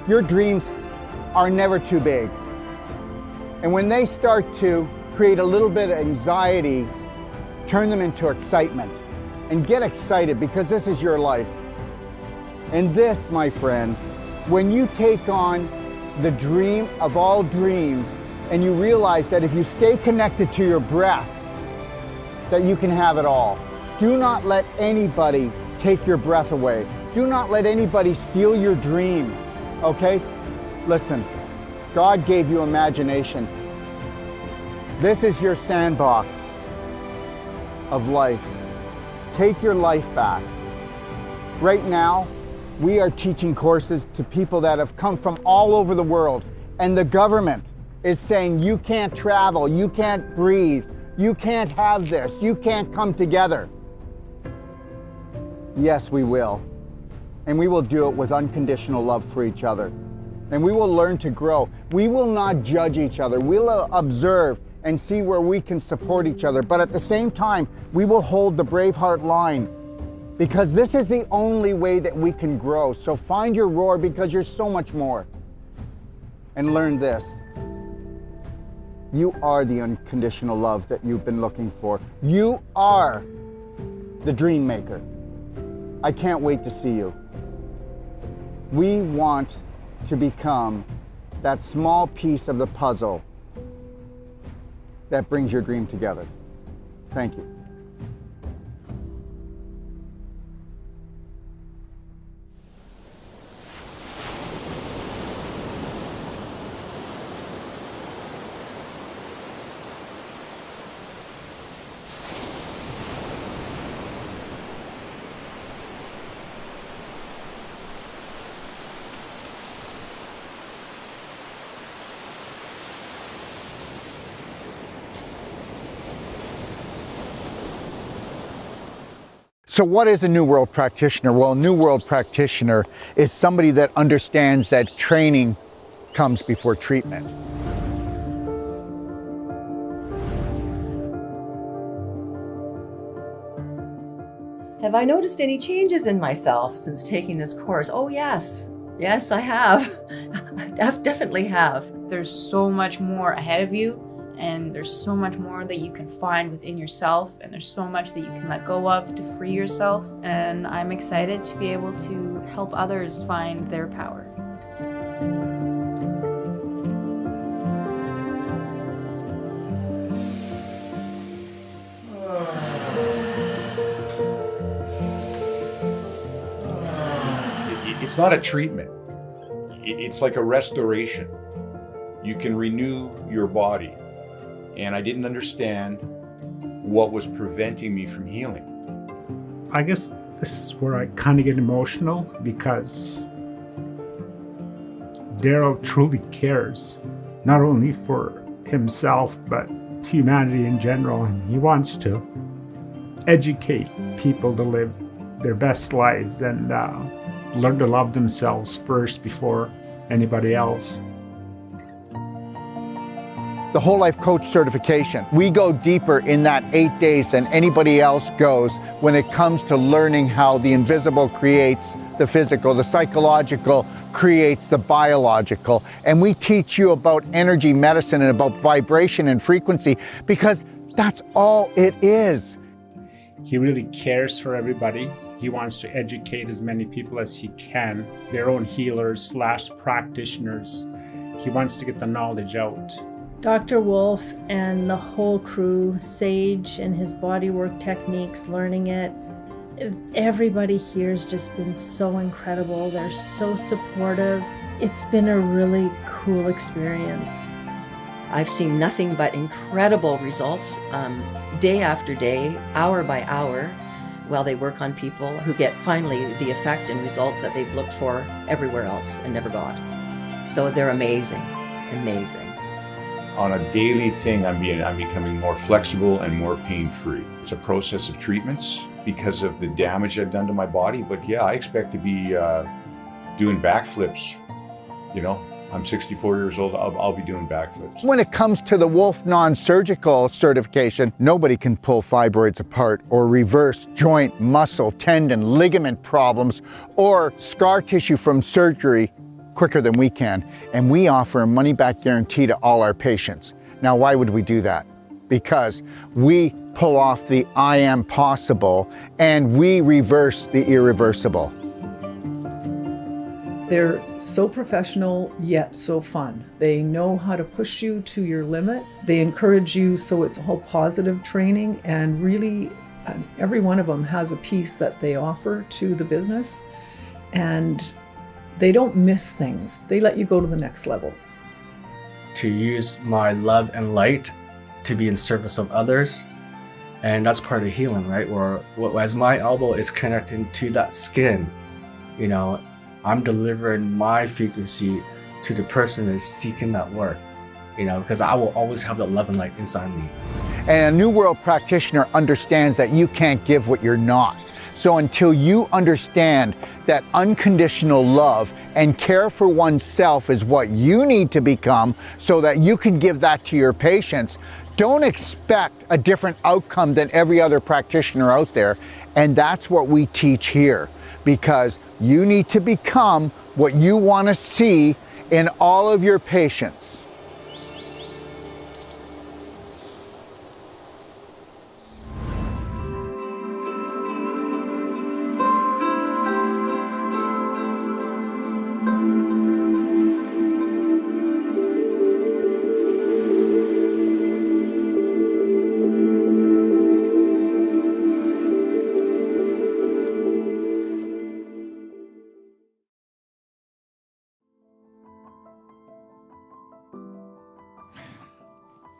Speaker 4: Your dreams are never too big. And when they start to create a little bit of anxiety, turn them into excitement. And get excited, because this is your life. And this, my friend, when you take on the dream of all dreams, and you realize that if you stay connected to your breath, that you can have it all. Do not let anybody take your breath away. Do not let anybody steal your dream, okay? Listen, God gave you imagination. This is your sandbox of life. Take your life back. Right now, we are teaching courses to people that have come from all over the world, and the government is saying you can't travel, you can't breathe, you can't have this, you can't come together. Yes, we will. And we will do it with unconditional love for each other. And we will learn to grow. We will not judge each other. We'll observe and see where we can support each other. But at the same time, we will hold the Braveheart line, because this is the only way that we can grow. So find your roar, because you're so much more. And learn this. You are the unconditional love that you've been looking for. You are the dream maker. I can't wait to see you. We want to become that small piece of the puzzle that brings your dream together. Thank you. So what is a New World Practitioner? Well, a New World Practitioner is somebody that understands that training comes before treatment.
Speaker 5: Have I noticed any changes in myself since taking this course? Oh, yes. Yes, I have. I definitely have.
Speaker 6: There's so much more ahead of you, and there's so much more that you can find within yourself, and there's so much that you can let go of to free yourself. And I'm excited to be able to help others find their power.
Speaker 7: It's not a treatment. It's like a restoration. You can renew your body. And I didn't understand what was preventing me from healing.
Speaker 8: I guess this is where I kind of get emotional, because Daryl truly cares, not only for himself, but humanity in general. And he wants to educate people to live their best lives and learn to love themselves first before anybody else.
Speaker 4: The Whole Life Coach certification. We go deeper in that 8 days than anybody else goes when it comes to learning how the invisible creates the physical, the psychological creates the biological. And we teach you about energy medicine and about vibration and frequency, because that's all it is.
Speaker 8: He really cares for everybody. He wants to educate as many people as he can, their own healers / practitioners. He wants to get the knowledge out.
Speaker 9: Dr. Wolf and the whole crew, Sage and his bodywork techniques, learning it, everybody here has just been so incredible. They're so supportive. It's been a really cool experience.
Speaker 5: I've seen nothing but incredible results day after day, hour by hour, while they work on people who get finally the effect and result that they've looked for everywhere else and never got. So they're amazing, amazing.
Speaker 7: On a daily thing, I'm becoming more flexible and more pain-free. It's a process of treatments because of the damage I've done to my body. But yeah, I expect to be doing backflips. You know, I'm 64 years old, I'll be doing backflips.
Speaker 4: When it comes to the Wolf non-surgical certification, nobody can pull fibroids apart or reverse joint, muscle, tendon, ligament problems or scar tissue from surgery quicker than we can. And we offer a money-back guarantee to all our patients. Now, why would we do that? because we pull off the I am possible and we reverse the irreversible.
Speaker 10: They're so professional, yet so fun. They know how to push you to your limit. They encourage you, so it's all positive training, and really every one of them has a piece that they offer to the business, and they don't miss things. They let you go to the next level.
Speaker 11: To use my love and light to be in service of others, and that's part of healing, right? Where as my elbow is connecting to that skin, you know, I'm delivering my frequency to the person that's seeking that work, you know, because I will always have that love and light inside me.
Speaker 4: And a New World practitioner understands that you can't give what you're not. So until you understand that unconditional love and care for oneself is what you need to become so that you can give that to your patients, don't expect a different outcome than every other practitioner out there. And that's what we teach here, because you need to become what you want to see in all of your patients.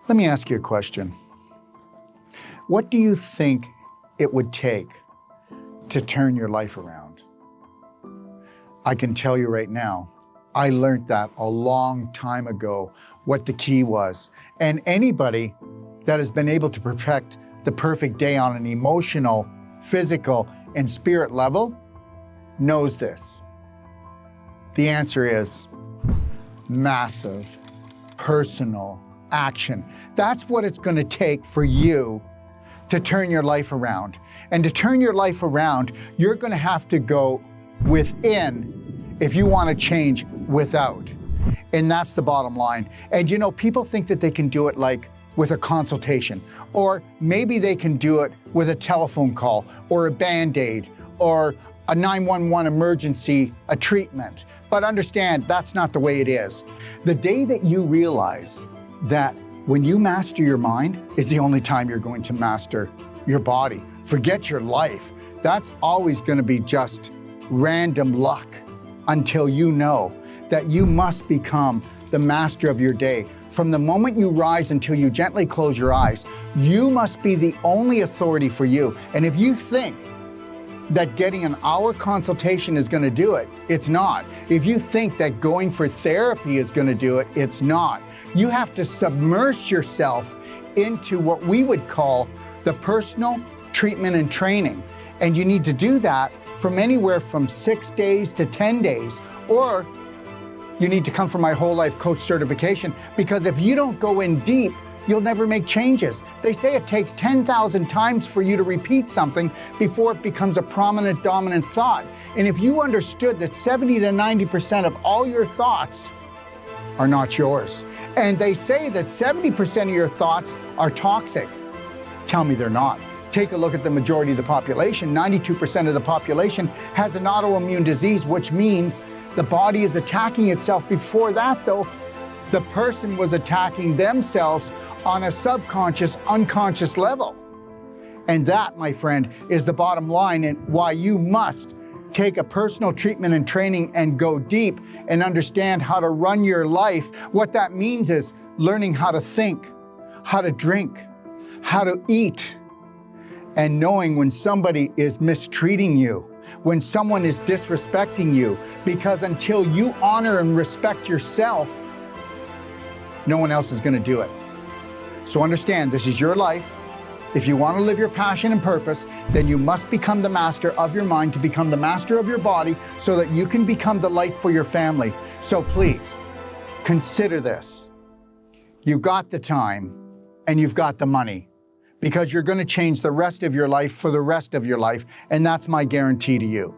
Speaker 4: Let me ask you a question. What do you think it would take to turn your life around? I can tell you right now, I learned that a long time ago, what the key was. And anybody that has been able to perfect the perfect day on an emotional, physical, and spirit level knows this. The answer is massive, personal action. That's what it's going to take for you to turn your life around. And to turn your life around, you're going to have to go within if you want to change without. And that's the bottom line. And you know, people think that they can do it like with a consultation, or maybe they can do it with a telephone call or a Band-Aid or a 911 emergency, a treatment. But understand, that's not the way it is. The day that you realize that when you master your mind is the only time you're going to master your body. Forget your life. That's always going to be just random luck until you know that you must become the master of your day. From the moment you rise until you gently close your eyes, you must be the only authority for you. And if you think that getting an hour consultation is going to do it, it's not. If you think that going for therapy is going to do it, it's not. You have to submerge yourself into what we would call the personal treatment and training. And you need to do that from anywhere from 6 days to 10 days, or you need to come for my whole life coach certification, because if you don't go in deep, you'll never make changes. They say it takes 10,000 times for you to repeat something before it becomes a prominent, dominant thought. And if you understood that 70 to 90% of all your thoughts are not yours, and they say that 70% of your thoughts are toxic, tell me they're not. Take a look at the majority of the population. 92% of the population has an autoimmune disease, which means the body is attacking itself. Before that, though, the person was attacking themselves on a subconscious, unconscious level. And that, my friend, is the bottom line, and why you must take a personal treatment and training and go deep and understand how to run your life. What that means is learning how to think, how to drink, how to eat, and knowing when somebody is mistreating you, when someone is disrespecting you, because until you honor and respect yourself, no one else is going to do it. So understand, this is your life. If you want to live your passion and purpose, then you must become the master of your mind to become the master of your body so that you can become the light for your family. So please, consider this. You've got the time and you've got the money, because you're going to change the rest of your life for the rest of your life, and that's my guarantee to you.